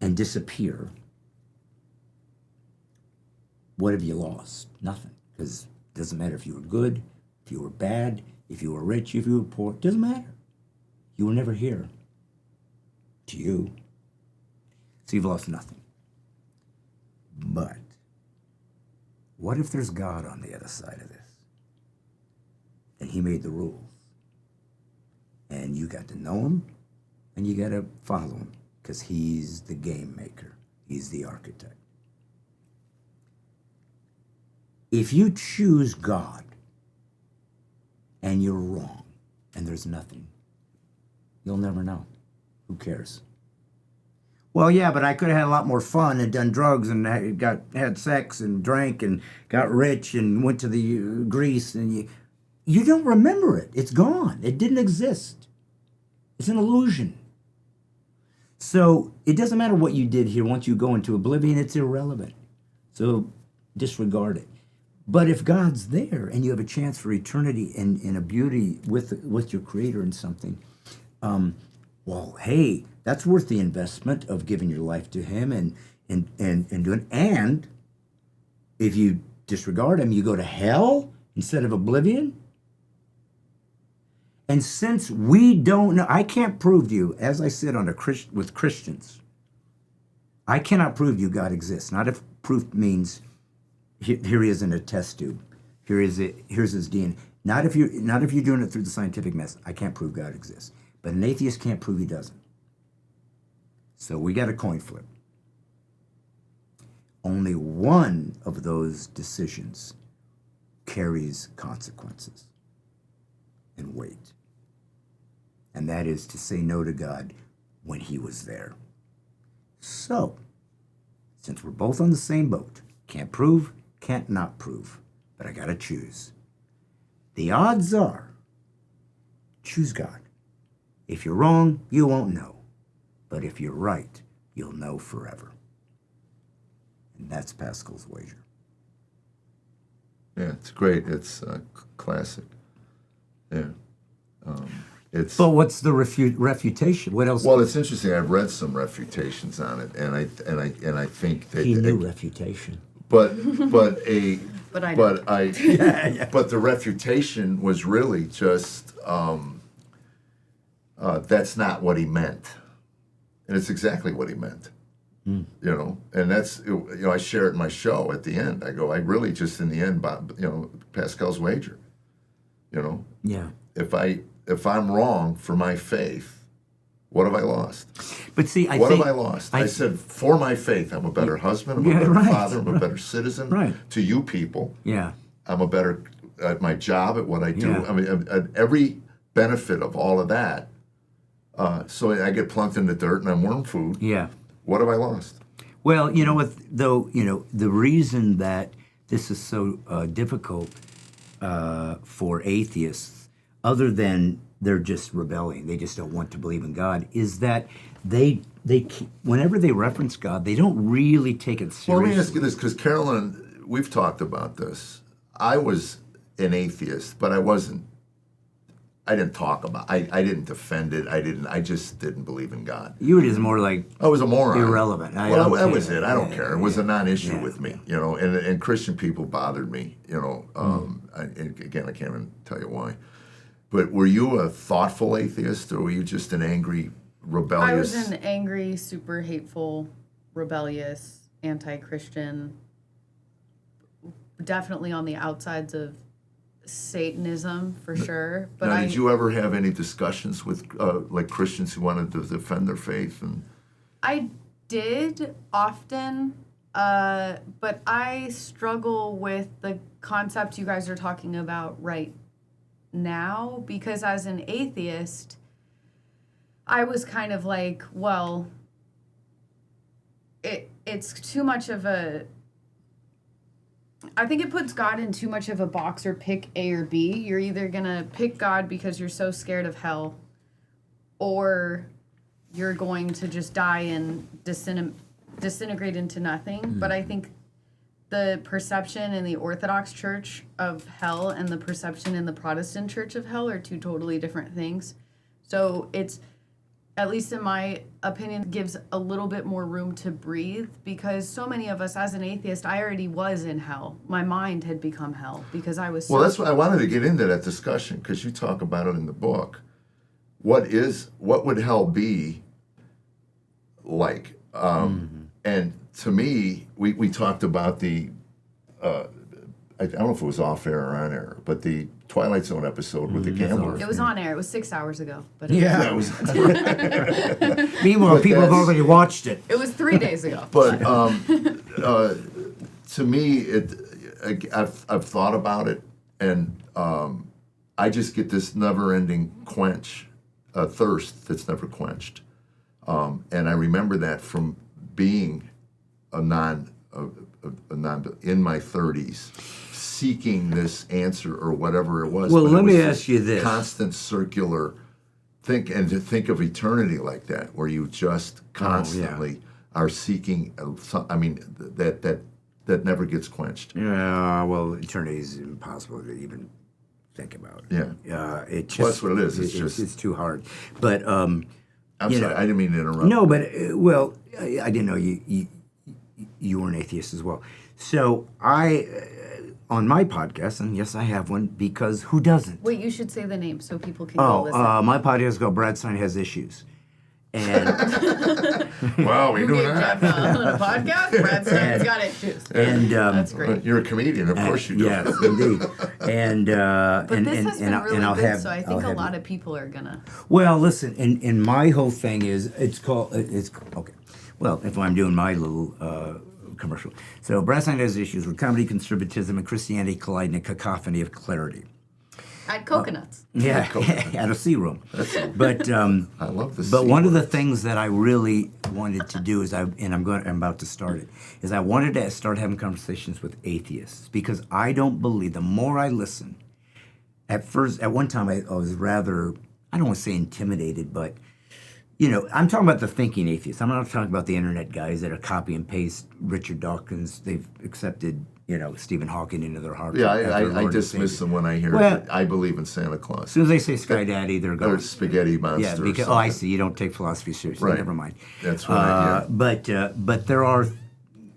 and disappear, what have you lost? Nothing. Because it doesn't matter if you were good, if you were bad, if you were rich, if you were poor. It doesn't matter. You were never here. To you. So you've lost nothing. But what if there's God on the other side of this? And He made the rules. And you got to know Him, and you got to follow Him, because He's the game maker. He's the architect. If you choose God, and you're wrong, and there's nothing, you'll never know. Who cares? Well, yeah, but I could have had a lot more fun and done drugs and had sex and drank and got rich and went to the Greece, and you don't remember it. It's gone. It didn't exist. It's an illusion. So it doesn't matter what you did here. Once you go into oblivion, it's irrelevant. So disregard it. But if God's there and you have a chance for eternity and a beauty with your Creator in something, well, hey, that's worth the investment of giving your life to Him and doing. And if you disregard Him, you go to hell instead of oblivion. And since we don't know, I can't prove to you, as I sit on with Christians, I cannot prove to you God exists. Not if proof means here He is in a test tube. Here's His DNA. Not if you're doing it through the scientific method. I can't prove God exists. But an atheist can't prove he doesn't. So we got a coin flip. only one of those decisions carries consequences and weight. And that is to say no to God when he was there. So, since we're both on the same boat, can't prove, can't not prove, but I gotta choose. The odds are, choose God. If you're wrong, you won't know. But if you're right, you'll know forever. And that's Pascal's wager. Yeah, it's great. It's classic. Yeah. It's But what's the refutation? What else? well, it's interesting. I've read some refutations on it, and I think that He knew refutation. but But I know. but the refutation was really just that's not what he meant, and it's exactly what he meant. You know, and that's, you know, I share it in my show at the end. I go, I really just in the end, you know, Pascal's wager. You know, Yeah. if I'm wrong for my faith, what have I lost? But see, What have I lost? I said, for my faith, I'm a better husband, I'm a better father, I'm a better citizen to you people. Yeah. I'm a better at my job, at what I do. Yeah. I mean, at every benefit of all of that. So I get plunked in the dirt and I'm worm food. Yeah. What have I lost? Well, you know what, though, you know, the reason that this is so difficult for atheists, other than they're just rebelling, they just don't want to believe in God, is that they whenever they reference God, they don't really take it seriously. Well, let me ask you this, because Carollynn, we've talked about this. I was an atheist, but I didn't talk about I didn't defend it. I just didn't believe in God. You were just more like I was a moron. irrelevant. That was it. I don't care. It was a non-issue with me, you know. And Christian people bothered me, you know. And again, I can't even tell you why. But were you a thoughtful atheist, or were you just an angry, rebellious? I was an angry, super hateful, rebellious, anti-Christian. Definitely on the outsides of Satanism, for sure. But now, did you ever have any discussions with like Christians who wanted to defend their faith? And I did often, but I struggle with the concept you guys are talking about right now, because as an atheist, I was kind of like, well, it's too much of a, I think it puts God in too much of a box, or pick A or B. You're either going to pick God because you're so scared of hell, or you're going to just die and disintegrate into nothing. But I think the perception in the Orthodox Church of hell and the perception in the Protestant Church of hell are two totally different things. So it's, at least in my opinion, gives a little bit more room to breathe, because so many of us, as an atheist, I already was in hell. My mind had become hell because I was so... Well, that's why I wanted to get into that discussion, because you talk about it in the book. What would hell be like? And to me, we talked about the, I don't know if it was off air or on air, but the Twilight Zone episode with the gambler. It was on air. It was 6 hours ago. But That was Meanwhile, But people have that's- already watched it. it was 3 days ago. But to me, I've thought about it, and I just get this never-ending thirst that's never quenched. And I remember that from being a non in my 30s, seeking this answer or whatever it was. Well, but it let was me this ask you this. constant circular and to think of eternity like that, where you just constantly are seeking. I mean, that never gets quenched. Yeah, well, eternity is impossible to even think about. Yeah. It just, Well, that's what it is. It's too hard. But I'm sorry, I didn't mean to interrupt. no, but well, I didn't know you were an atheist as well. So I, on my podcast, and yes, I have one, because who doesn't? Wait, you should say the name so people can go listen. My podcast is called Brad Stine Has Issues. And Wow, we You doing get that? Jeff on a podcast? Brad Stine's got issues. and That's great. You're a comedian, of course you do. Yes, indeed. And But this has been really I'll good, have, so I I'll think a have lot of people are going to... Well, listen, and my whole thing is, it's okay. Well, if I'm doing my little commercial. So Brad Stine has issues with comedy, conservatism, and Christianity collide in a cacophony of clarity. I had coconuts. Yeah, at a sea room. But I love this. But one of the things that I really wanted to do is I'm about to start it, is I wanted to start having conversations with atheists, because I don't believe, the more I listen, at one time I was rather, I don't want to say intimidated, but I'm talking about the thinking atheists. I'm not talking about the internet guys that are copy and paste Richard Dawkins. They've accepted, Stephen Hawking into their heart. Yeah, I dismiss them when I hear I believe in Santa Claus. As soon as they say Sky Daddy, they're gone. Or spaghetti monster. Yeah, because I see. You don't take philosophy seriously. Right. Never mind. That's right. But there are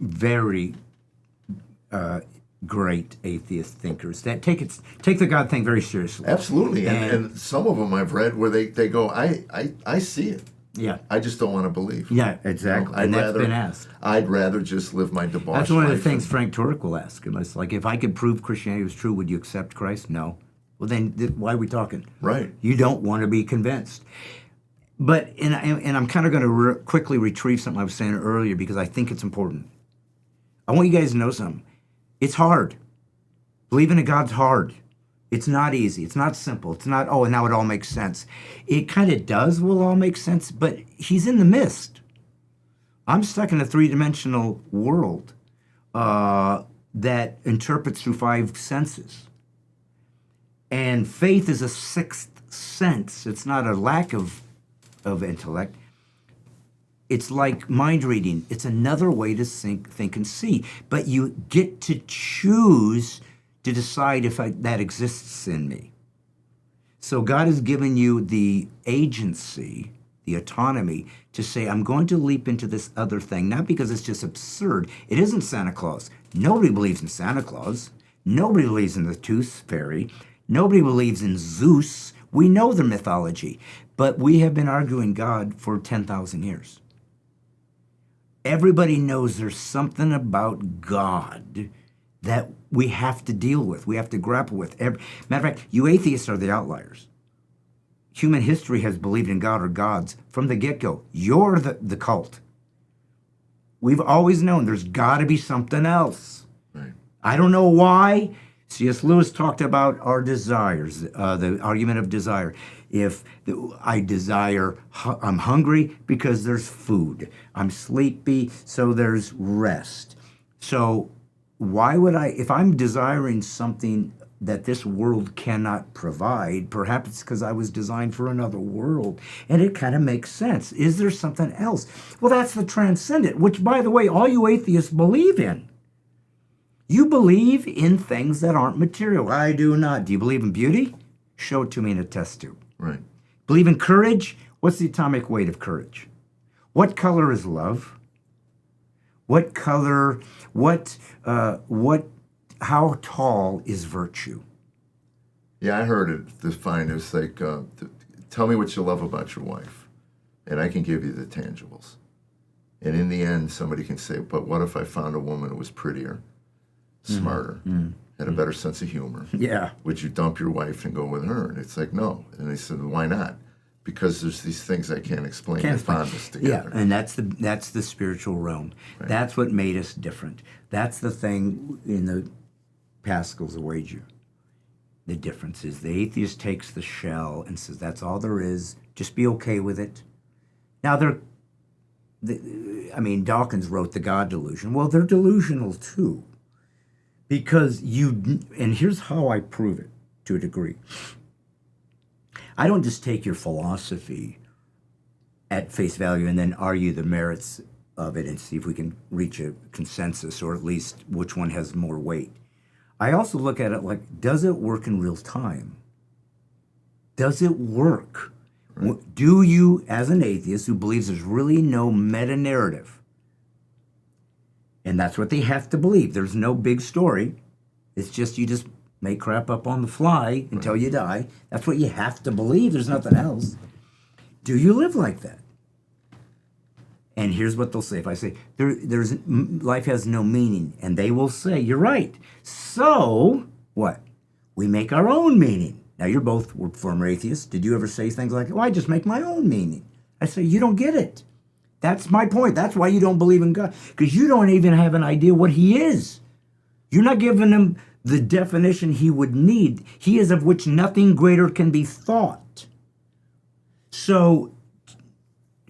very great atheist thinkers that take the God thing very seriously. Absolutely, and some of them I've read where they go, I see it. Yeah. I just don't want to believe. Yeah, exactly. And that's been asked. I'd rather just live my debauched life. That's one of the things Frank Turek will ask. And it's like, if I could prove Christianity was true, would you accept Christ? No. Well, then why are we talking? Right. You don't want to be convinced. But, and I'm kind of going to quickly retrieve something I was saying earlier, because I think it's important. I want you guys to know something. It's hard. Believing in God's hard. It's not easy. It's not simple. It's not, and now it all makes sense. It kind of will all make sense, but he's in the midst. I'm stuck in a three-dimensional world that interprets through five senses. And faith is a sixth sense. It's not a lack of intellect. It's like mind reading. It's another way to think and see. But you get to choose to decide if that exists in me. So God has given you the agency, the autonomy to say, I'm going to leap into this other thing, not because it's just absurd. It isn't Santa Claus. Nobody believes in Santa Claus. Nobody believes in the Tooth Fairy. Nobody believes in Zeus. We know the mythology, but we have been arguing God for 10,000 years. Everybody knows there's something about God that we have to deal with, we have to grapple with. Matter of fact, you atheists are the outliers. Human history has believed in God or gods from the get-go. You're the cult. We've always known there's got to be something else. Right. I don't know why. C.S. Lewis talked about our desires, the argument of desire. If I desire, I'm hungry because there's food. I'm sleepy, so there's rest. So why would if I'm desiring something that this world cannot provide, perhaps it's because I was designed for another world, and it kind of makes sense. Is there something else? Well, that's the transcendent, which, by the way, all you atheists believe in. You believe in things that aren't material. I do not. Do you believe in beauty? Show it to me in a test tube. Right. Believe in courage? What's the atomic weight of courage? What color is love? What color, how tall is virtue? Yeah, I heard it defined as like, tell me what you love about your wife, and I can give you the tangibles. And in the end, somebody can say, but what if I found a woman who was prettier, smarter, had a better sense of humor? Yeah. Would you dump your wife and go with her? And it's like, no. And they said, why not? Because there's these things I can't explain that bond us together. Yeah, and that's the spiritual realm. Right. That's what made us different. That's the thing in the Pascal's wager. The difference is the atheist takes the shell and says, that's all there is. Just be okay with it. Now, Dawkins wrote The God Delusion. Well, they're delusional too. Because and here's how I prove it to a degree. I don't just take your philosophy at face value and then argue the merits of it and see if we can reach a consensus, or at least which one has more weight. I also look at it like, does it work in real time? Does it work? Right. Do you, as an atheist who believes there's really no meta-narrative, and that's what they have to believe, there's no big story, it's just you just make crap up on the fly until you die. That's what you have to believe. There's nothing else. Do you live like that? And here's what they'll say. If I say, life has no meaning, and they will say, you're right. So, what? We make our own meaning. Now, you're both former atheists. Did you ever say things like, I just make my own meaning? I say, you don't get it. That's my point. That's why you don't believe in God, because you don't even have an idea what he is. You're not giving him the definition he would need. He is of which nothing greater can be thought. So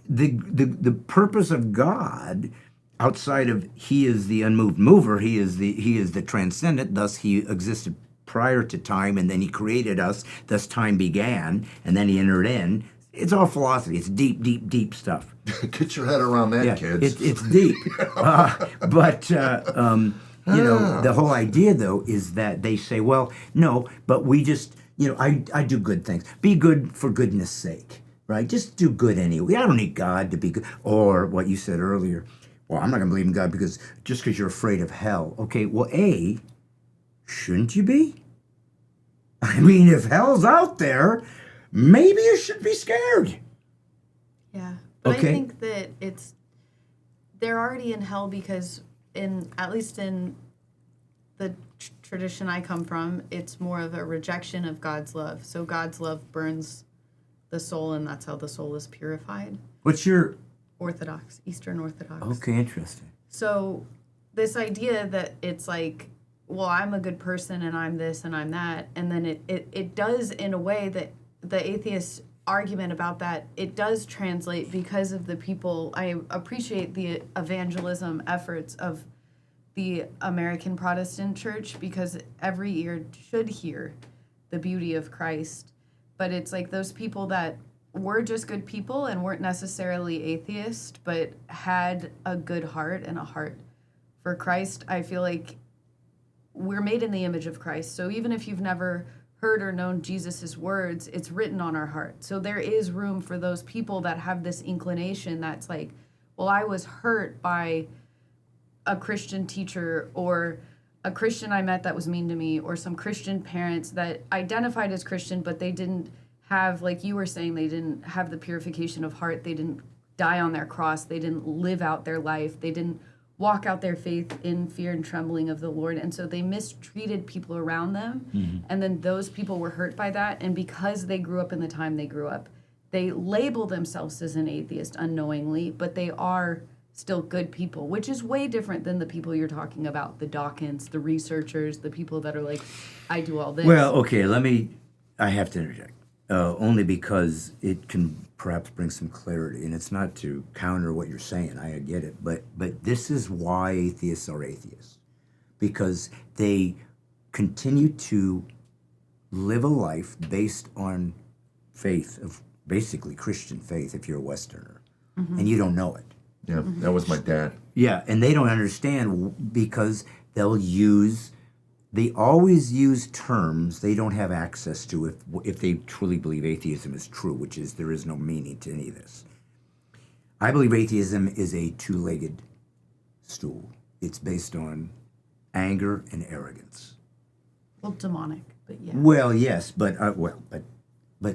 the purpose of God, outside of he is the unmoved mover, he is the transcendent, thus he existed prior to time, and then he created us, thus time began, and then he entered in. It's all philosophy. It's deep, deep, deep stuff. Get your head around that, kids. It's deep. The whole idea, though, is that they say, well, no, but we just, I do good things. Be good for goodness sake, right? Just do good anyway. I don't need God to be good. Or what you said earlier, well, I'm not going to believe in God because you're afraid of hell. Okay, well, shouldn't you be? I mean, if hell's out there, maybe you should be scared. Yeah. But Okay. I think that they're already in hell because at least in the tradition I come from, it's more of a rejection of God's love. So God's love burns the soul, and that's how the soul is purified. What's your... Eastern Orthodox. Okay, interesting. So this idea that it's like, well, I'm a good person and I'm this and I'm that, and then it does in a way that the atheist argument about that, it does translate because of the people. I appreciate the evangelism efforts of the American Protestant Church because every ear should hear the beauty of Christ. But it's like those people that were just good people and weren't necessarily atheist, but had a good heart and a heart for Christ. I feel like we're made in the image of Christ. So even if you've never heard or known Jesus's words, it's written on our heart. So there is room for those people that have this inclination that's like, well, I was hurt by a Christian teacher or a Christian I met that was mean to me, or some Christian parents that identified as Christian, but they didn't have, like you were saying, they didn't have the purification of heart. They didn't die on their cross. They didn't live out their life. They didn't walk out their faith in fear and trembling of the Lord. And so they mistreated people around them. Mm-hmm. And then those people were hurt by that. And because they grew up in the time they grew up, they label themselves as an atheist unknowingly, but they are still good people, which is way different than the people you're talking about, the Dawkins, the researchers, the people that are like, I do all this. Well, okay, I have to interject. Only because it can perhaps bring some clarity, and it's not to counter what you're saying. I get it, but this is why atheists are atheists, because they continue to live a life based on faith, of basically Christian faith, if you're a Westerner, mm-hmm. and you don't know it. Yeah, that was my dad. Yeah, and they don't understand because they always use terms they don't have access to if they truly believe atheism is true, which is there is no meaning to any of this. I believe atheism is a two-legged stool. It's based on anger and arrogance. Well, demonic, but yeah. Well, yes, but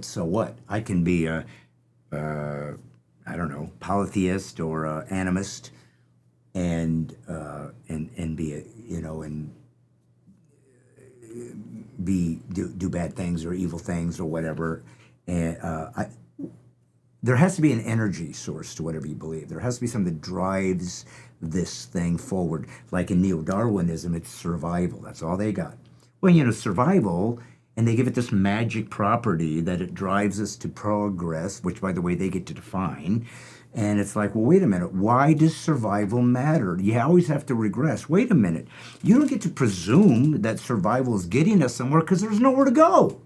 so what? I can be a polytheist or a animist, and be a do bad things or evil things or whatever, and there has to be an energy source to whatever you believe. There has to be something that drives this thing forward. Like in neo-Darwinism, it's survival. That's all they got. Well, survival, and they give it this magic property that it drives us to progress, which, by the way, they get to define. And it's like, well, wait a minute. Why does survival matter? You always have to regress. Wait a minute. You don't get to presume that survival is getting us somewhere because there's nowhere to go.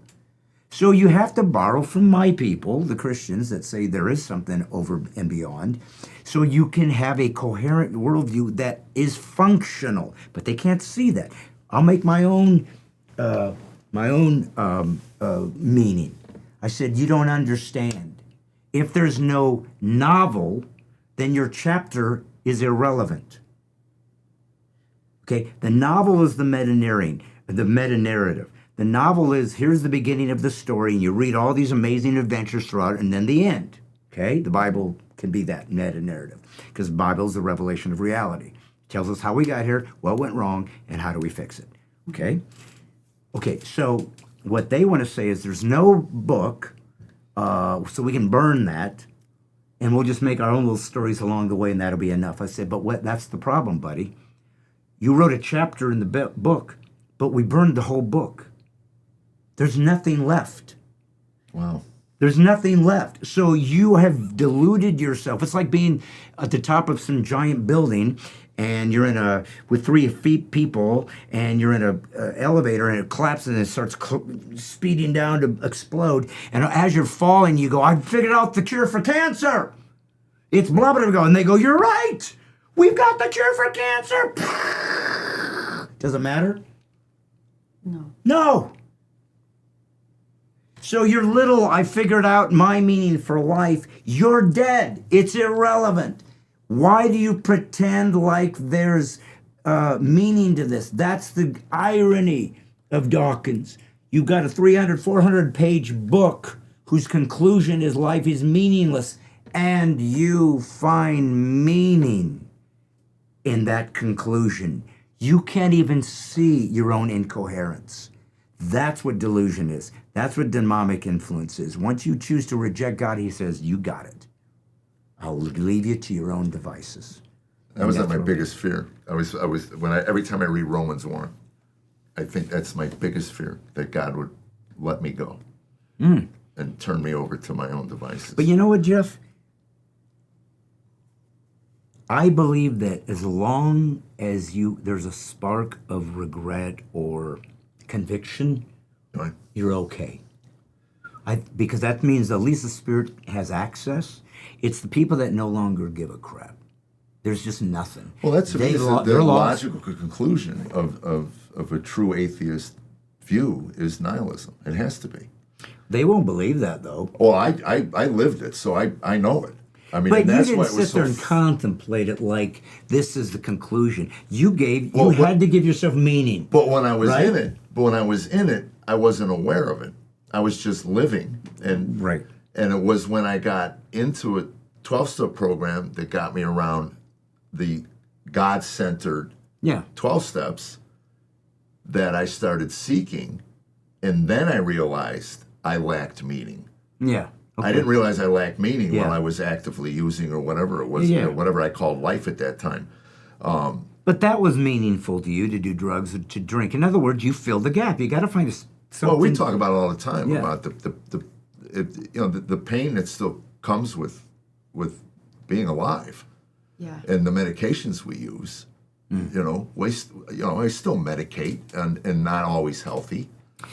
So you have to borrow from my people, the Christians, that say there is something over and beyond, so you can have a coherent worldview that is functional. But they can't see that. I'll make my own meaning. I said, you don't understand. If there's no novel, then your chapter is irrelevant. Okay, the novel is the meta-narrative. The novel is, here's the beginning of the story, and you read all these amazing adventures throughout, and then the end. Okay, the Bible can be that meta-narrative, because the Bible is the revelation of reality. It tells us how we got here, what went wrong, and how do we fix it. Okay? Okay, so what they want to say is there's no book, so we can burn that, and we'll just make our own little stories along the way, and that'll be enough. I said, but that's the problem, buddy. You wrote a chapter in the book, but we burned the whole book. There's nothing left. Wow. There's nothing left. So you have deluded yourself. It's like being at the top of some giant building, and you're with 3 feet people, and you're in a elevator, and it collapses and it starts speeding down to explode. And as you're falling, you go, "I figured out the cure for cancer. It's blah blah blah." And they go, "You're right. We've got the cure for cancer." Does it matter? No. No. So your little, "I figured out my meaning for life," you're dead. It's irrelevant. Why do you pretend like there's meaning to this? That's the irony of Dawkins. You've got a 300, 400-page book whose conclusion is life is meaningless, and you find meaning in that conclusion. You can't even see your own incoherence. That's what delusion is. That's what demonic influence is. Once you choose to reject God, he says, "You got it. I'll leave you to your own devices." That was my biggest fear. Every time I read Romans 1, I think that's my biggest fear, that God would let me go and turn me over to my own devices. But you know what, Jeff? I believe that as long as there's a spark of regret or conviction, Right. you're okay. Because that means at least the Spirit has access. It's the people that no longer give a crap. There's just nothing. Well, that's They're the lost. logical conclusion of a true atheist view is nihilism. It has to be. They won't believe that, though. Well, I lived it, so I know it. I mean, But and you that's didn't why it was sit there so and contemplate it like this is the conclusion. You Well, had to give yourself meaning. But when I was Right? in it, I wasn't aware of it. I was just living, and Right. And it was when I got into a 12-step program that got me around the God-centered Yeah. 12 steps that I started seeking, and then I realized I lacked meaning. Yeah. I didn't realize I lacked meaning Yeah. while I was actively using or whatever it was, Yeah. whatever I called life at that time. But that was meaningful to you to do drugs or to drink. In other words, you filled the gap. You got to find something. Well, we talk about it all the time Yeah. about the pain that still comes with being alive, Yeah. and the medications we use. I still medicate and not always healthy.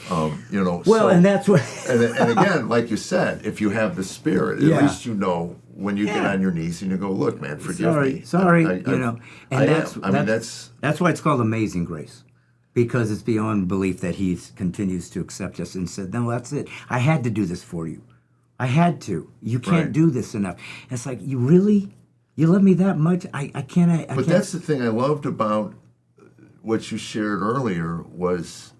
Well, and that's what. and again, like you said, if you have the Spirit, at Yeah. least you know when you get on your knees and you go, "Look, man, forgive me." Sorry, I mean, that's why it's called Amazing Grace, because it's beyond belief that He continues to accept us and said, "No, that's it. I had to do this for you. I had to. You can't Right. do this enough." And it's like, you love me that much? I can't. But that's the thing I loved about what you shared earlier was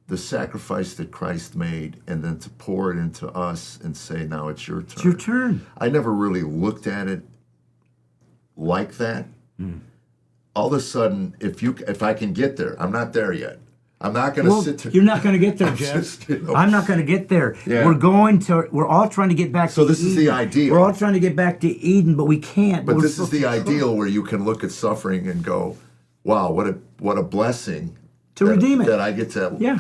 the sacrifice that Christ made, and then to pour it into us and say, "Now it's your turn." It's your turn. I never really looked at it like that. All of a sudden, if I can get there, I'm not there yet. I'm not going to sit there. You're not going to get there, I'm Jeff. just, I'm not going to get there. Yeah. We're all trying to get back So to this Eden. is the ideal. We're all trying to get back to Eden, but we can't. But we're this is supposed the to ideal where you can look at suffering and go, "Wow, what a blessing To redeem it. that I get to Yeah.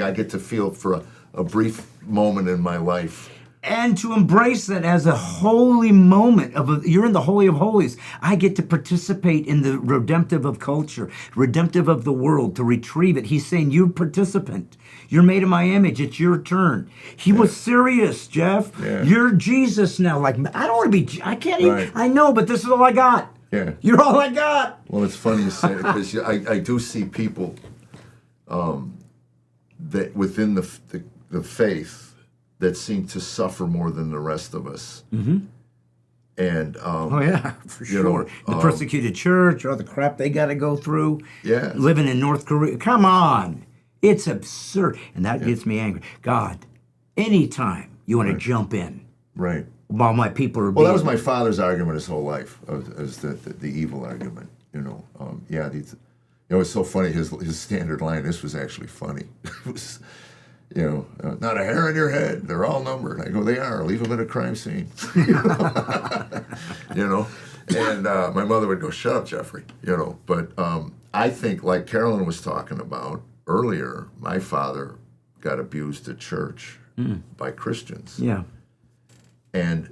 I get to feel for a brief moment in my life." And to embrace that as a holy moment you're in the Holy of Holies. I get to participate in the redemptive of culture, redemptive of the world, to retrieve it. He's saying, "You're participant. You're made in my image. It's your turn." He was serious, Jeff. Yeah. You're Jesus now. Like, I don't want to be, I can't even, Right. I know, but this is all I got. Yeah. You're all I got. Well, it's funny you say it because I do see people that within the faith that seem to suffer more than the rest of us. Mm-hmm. And Oh yeah, for You know, sure. The persecuted church, all the crap they got to go through. Yeah. Living in North Korea. Come on. It's absurd. And that gets me angry. God, anytime you want to jump in right. while my people are Well, that being... was my father's argument his whole life, as the evil argument. It's so funny. His standard line. This was actually funny. It was, Not a hair on your head. They're all numbered. I go, they are. Leave them at a crime scene. And my mother would go, shut up, Jeffrey. But I think, like Carollynn was talking about earlier, my father got abused at church by Christians. Yeah. And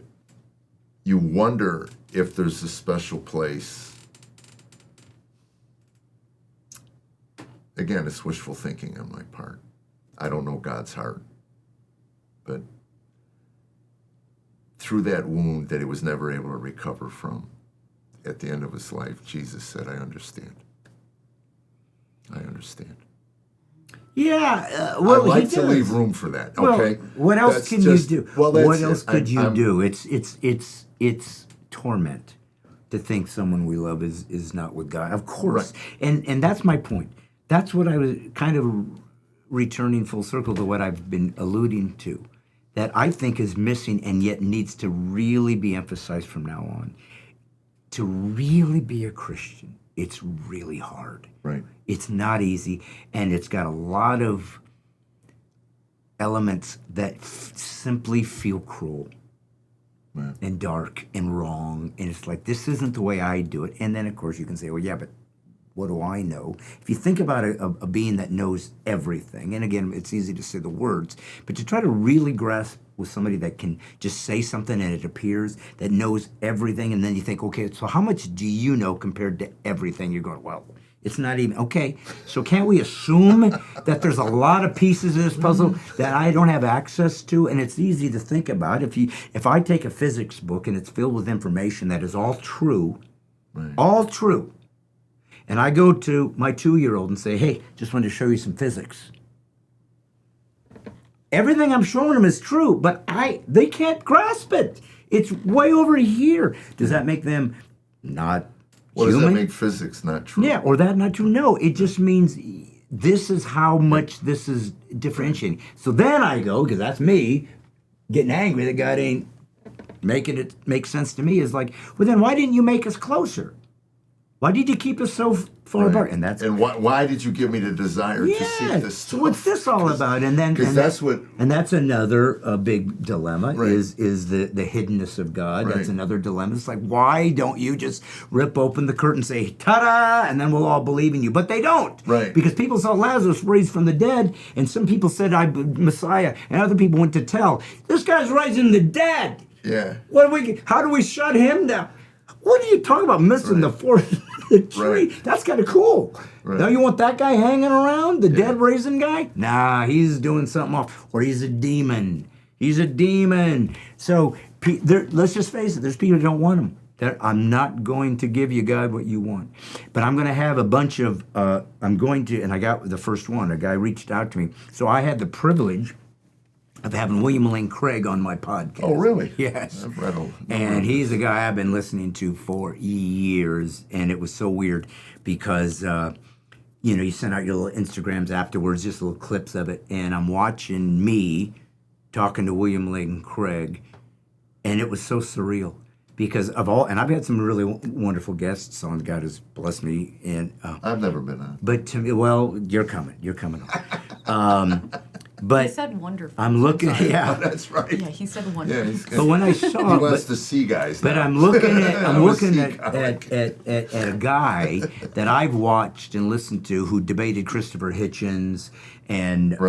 you wonder if there's a special place. Again, it's wishful thinking on my part. I don't know God's heart. But through that wound that he was never able to recover from, at the end of his life, Jesus said, I understand. I understand. Yeah, I'd like to leave room for that. Okay. What else can you do? Well, what else could you do? It's torment to think someone we love is not with God. Of course, right. And that's my point. That's what I was kind of returning full circle to what I've been alluding to, that I think is missing and yet needs to really be emphasized from now on. To really be a Christian, it's really hard. Right. It's not easy, and it's got a lot of elements that simply feel cruel and dark and wrong, and it's like, this isn't the way I do it. And then, of course, you can say, well, yeah, but what do I know? If you think about a being that knows everything, and again, it's easy to say the words, but to try to really grasp with somebody that can just say something and it appears, that knows everything, and then you think, okay, so how much do you know compared to everything? You're going, well, it's not even, okay, so can't we assume that there's a lot of pieces of this puzzle that I don't have access to? And it's easy to think about. If I take a physics book and it's filled with information that is all true, all true, and I go to my 2-year-old and say, hey, just wanted to show you some physics. Everything I'm showing them is true, but they can't grasp it. It's way over here. Does that make them not human? Does that make physics not true? Yeah, or that not true? No, it just means this is how much this is differentiating. So then I go, because that's me, getting angry that God ain't making it make sense to me, is like, well, then why didn't you make us closer? Why did you keep us so far apart? And why did you give me the desire to seek this stuff? So what's this all about? And that's another big dilemma is the hiddenness of God. Right. That's another dilemma. It's like, why don't you just rip open the curtain and say, ta-da, and then we'll all believe in you? But they don't. Right. Because people saw Lazarus raised from the dead, and some people said, I'm Messiah, and other people went to tell, this guy's rising the dead. Yeah. How do we shut him down? What are you talking about, missing the forest of the tree? Right. That's kind of cool. Right. Now you want that guy hanging around, the dead raising guy? Nah, he's doing something off. Or he's a demon. He's a demon. So let's just face it, there's people who don't want him. I'm not going to give you, God, what you want. But I'm going to have a bunch of, and I got the first one. A guy reached out to me. So I had the privilege of having William Lane Craig on my podcast. Oh, really? Yes. I've read him. And he's a guy I've been listening to for years, and it was so weird because, you sent out your little Instagrams afterwards, just little clips of it, and I'm watching me talking to William Lane Craig, and it was so surreal because and I've had some really wonderful guests on. God has blessed me, and I've never been on. But to me, well, you're coming on. But he said wonderful. I'm looking, Oh, that's right. Yeah, he said wonderful. Yeah, but when I saw, he wants to see guys. But now. I'm looking at a guy that I've watched and listened to who debated Christopher Hitchens and that's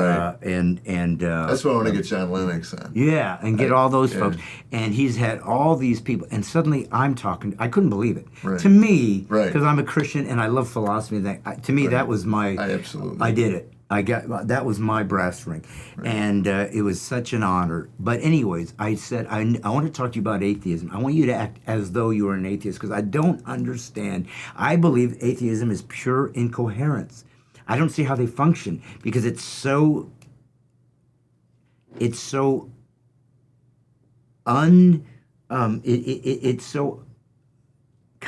why I want to get John Lennox on. Yeah, and get all those folks. And he's had all these people, and suddenly I'm talking. I couldn't believe it. Right. To me, right. because I'm a Christian and I love philosophy. To me, that was my. I did it. That was my brass ring, and it was such an honor. But anyways, I said, I want to talk to you about atheism. I want you to act as though you are an atheist, because I don't understand. I believe atheism is pure incoherence. I don't see how they function, because it's so it's so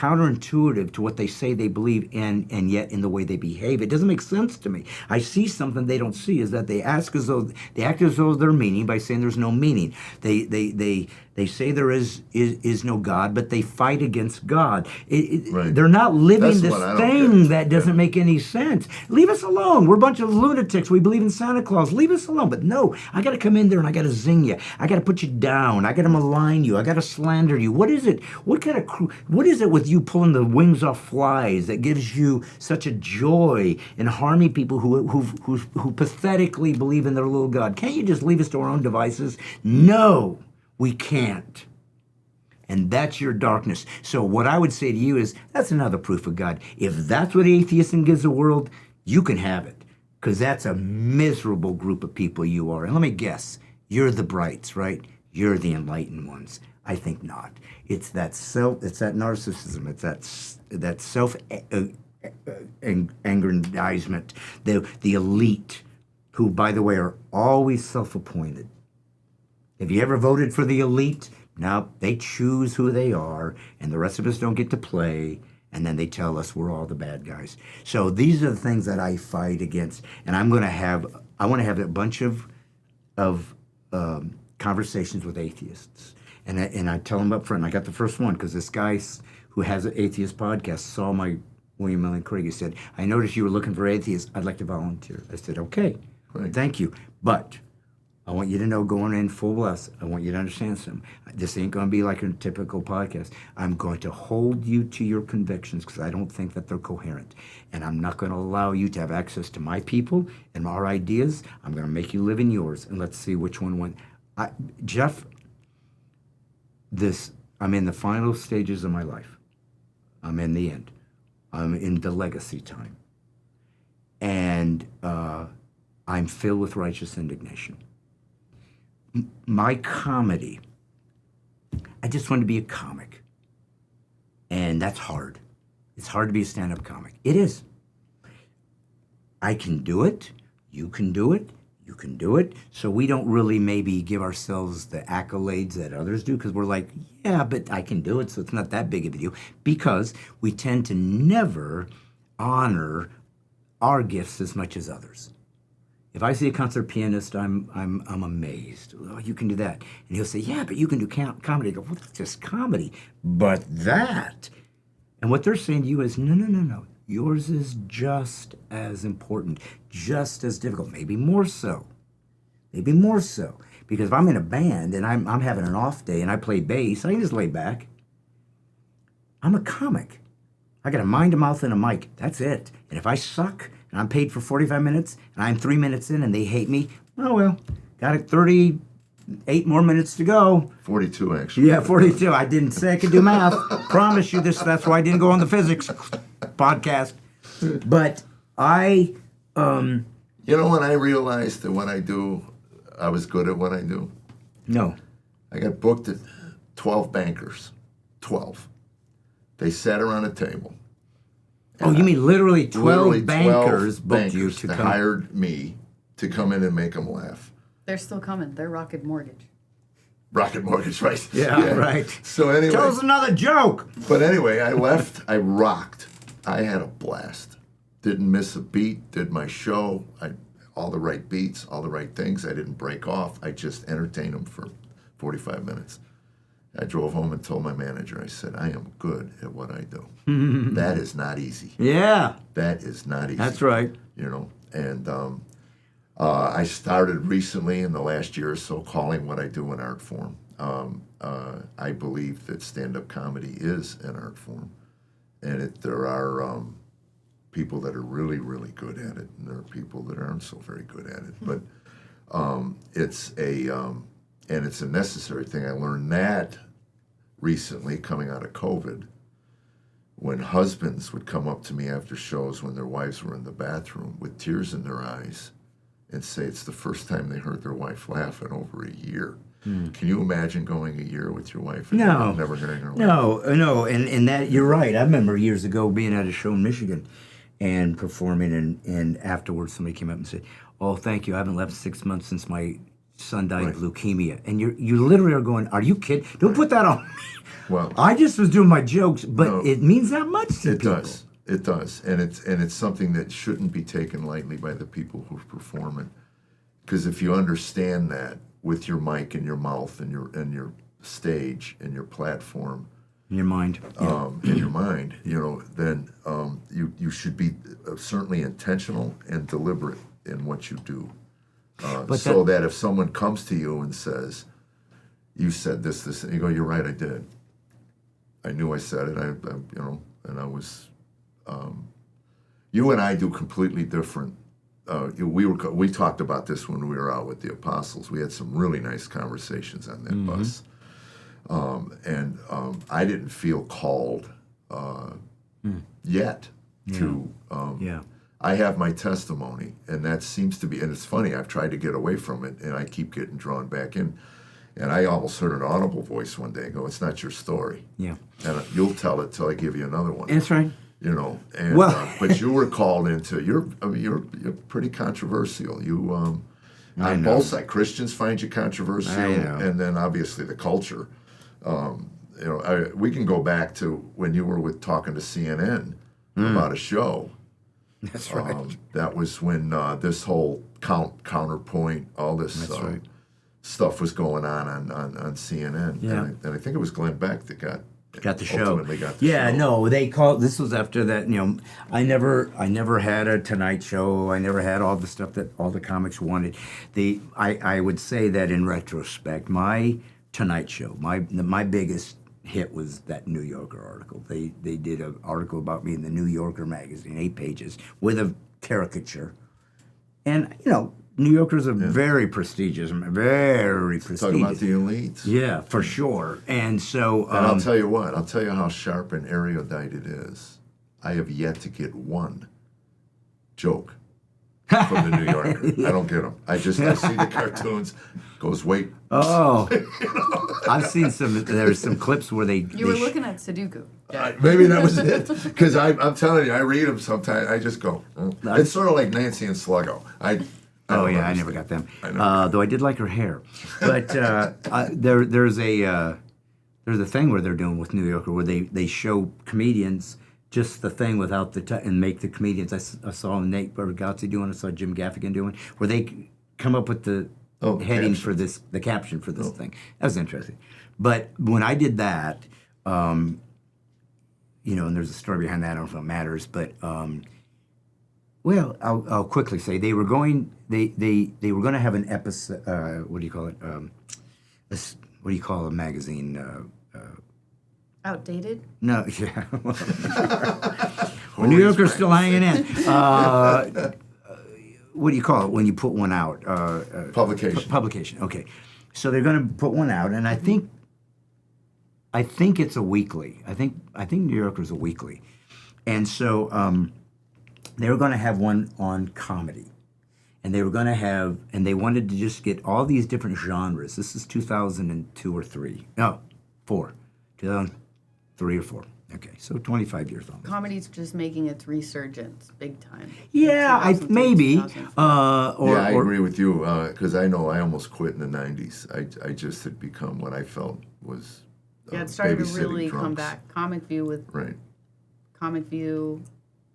counterintuitive to what they say they believe in, and yet in the way they behave. It doesn't make sense to me. I see something they don't see, is that they act as though they're meaning by saying there's no meaning. They say there is no God, but they fight against God. Right. They're not living That's what I this don't thing get. that doesn't make any sense. Leave us alone. We're a bunch of lunatics. We believe in Santa Claus. Leave us alone. But no, I got to come in there and I got to zing you. I got to put you down. I got to malign you. I got to slander you. What is it? What is it with you pulling the wings off flies that gives you such a joy in harming people who pathetically believe in their little God? Can't you just leave us to our own devices? No, we can't. And that's your darkness. So what I would say to you is, that's another proof of God. If that's what atheism gives the world, you can have it. Because that's a miserable group of people you are. And let me guess, you're the brights, right? You're the enlightened ones. I think not. It's that narcissism. It's that self-aggrandizement. The elite, who, by the way, are always self-appointed. Have you ever voted for the elite? No, they choose who they are, and the rest of us don't get to play, and then they tell us we're all the bad guys. So these are the things that I fight against, and I want to have a bunch of conversations with atheists, and I tell them up front. I got the first one because this guy who has an atheist podcast saw my William Allen Craig. He said, "I noticed you were looking for atheists. I'd like to volunteer." I said, "Okay, Right. Thank you, but I want you to know, going in full blast, I want you to understand something. This ain't going to be like a typical podcast. I'm going to hold you to your convictions because I don't think that they're coherent. And I'm not going to allow you to have access to my people and our ideas. I'm going to make you live in yours, and let's see which one wins." Jeff, I'm in the final stages of my life. I'm in the end. I'm in the legacy time. And I'm filled with righteous indignation. My comedy, I just want to be a comic. And that's hard. It's hard to be a stand-up comic. It is. I can do it. You can do it. You can do it. So we don't really maybe give ourselves the accolades that others do, because we're like, yeah, but I can do it, so it's not that big of a deal. Because we tend to never honor our gifts as much as others. If I see a concert pianist, I'm amazed. Oh, you can do that. And he'll say, yeah, but you can do comedy. I go, well, that's just comedy. But that, and what they're saying to you is, no. Yours is just as important, just as difficult, maybe more so. Because if I'm in a band and I'm having an off day and I play bass, I can just lay back. I'm a comic. I got a mind, a mouth, and a mic. That's it. And if I suck, and I'm paid for 45 minutes, and I'm 3 minutes in, and they hate me, oh well, got 38 more minutes to go. 42, actually. Yeah, 42. I didn't say I could do math. Promise you this. That's why I didn't go on the physics podcast. But I... You know when I realized that I was good at what I do? No. I got booked at 12 bankers. 12. They sat around a table. Oh, you mean literally 12 Literally bankers 12 booked you bankers to that come? hired me to come in and make them laugh. They're still coming. They're Rocket Mortgage. Rocket Mortgage, right? Yeah, right. So anyway. Tell us another joke. But anyway, I left. I rocked. I had a blast. Didn't miss a beat. Did my show. All the right beats, all the right things. I didn't break off. I just entertained them for 45 minutes. I drove home and told my manager, I said, I am good at what I do. That is not easy. Yeah. That is not easy. That's right. You know, and I started recently in the last year or so calling what I do an art form. I believe that stand-up comedy is an art form. And there are people that are really, really good at it, and there are people that aren't so very good at it. But it's a necessary thing. I learned that recently coming out of COVID, when husbands would come up to me after shows when their wives were in the bathroom with tears in their eyes and say it's the first time they heard their wife laugh in over a year. Can you imagine going a year with your wife and never hearing her laugh? No, and that, you're right. I remember years ago being at a show in Michigan and performing, and afterwards somebody came up and said, oh, thank you, I haven't laughed 6 months since my son died of Right. leukemia, and you literally are going, "Are you kidding? Don't put that on me." Well, I just was doing my jokes, but No. it means that much to it people. does. It does, and it's something that shouldn't be taken lightly by the people who perform it. Because if you understand that with your mic and your mouth and your stage and your platform, In your mind. Yeah. in your mind, then you should be certainly intentional and deliberate in what you do. But So that if someone comes to you and says, "You said this," and you go, "You're right, I did. I knew I said it. And I was." You and I do completely different. We talked about this when we were out with the apostles. We had some really nice conversations on that bus. And I didn't feel called yet to. Yeah. I have my testimony, and that seems to be, and it's funny, I've tried to get away from it, and I keep getting drawn back in. And I almost heard an audible voice one day go, "It's not your story. Yeah. And you'll tell it till I give you another one." That's right. And Well- but you were called into, you're pretty controversial. You, I on know. both sides, Christians find you controversial, I know. and then obviously the culture. We can go back to when you were talking to CNN about a show. That's right. That was when this whole counterpoint, all this That's right. stuff was going on CNN. Yeah. And I think it was Glenn Beck that Got the show. ultimately got the Yeah, show. no, they called. This was after that. I never had a Tonight Show. I never had all the stuff that all the comics wanted. I would say that in retrospect, my Tonight Show, my biggest hit was that New Yorker article. They did an article about me in the New Yorker magazine, 8 pages with a caricature, and New Yorkers are very prestigious, very prestigious. Talk about the elites. Yeah, for sure. And so, And I'll tell you what, I'll tell you how sharp and erudite it is. I have yet to get one joke from the New Yorker. I don't get them. I see the cartoons, goes, "Wait." oh, I've seen there's some clips where You were looking at Sudoku. Maybe that was it. Because I'm telling you, I read them sometimes. I just go, "Oh." It's sort of like Nancy and Sluggo. Oh yeah, I never got them. I never Though I did like her hair. But there's a thing where they're doing with New Yorker where they show comedians just the thing without and make the comedians. I saw Nate Bargatze doing. I saw Jim Gaffigan doing, where they come up with the heading for this, the caption for this thing. That was interesting. But when I did that, and there's a story behind that. I don't know if it matters, but. Well, I'll quickly say they were going to have an episode. What do you call it? What do you call a magazine? Outdated? No, yeah. Well, New Yorker's still hanging in. What do you call it when you put one out? Publication. Publication. Okay, so they're going to put one out, and I think it's a weekly. I think New Yorker's a weekly, and so. They were going to have one on comedy. And they wanted to just get all these different genres. This is 2002 or 3. No, 4. 2003 or 4. Okay, so 25 years on. Comedy's just making its resurgence big time. Yeah, maybe. 2004. I agree with you, because I know I almost quit in the 90s. I just had become what I felt was Yeah, it started to babysitting really come drunks. back. Comic View,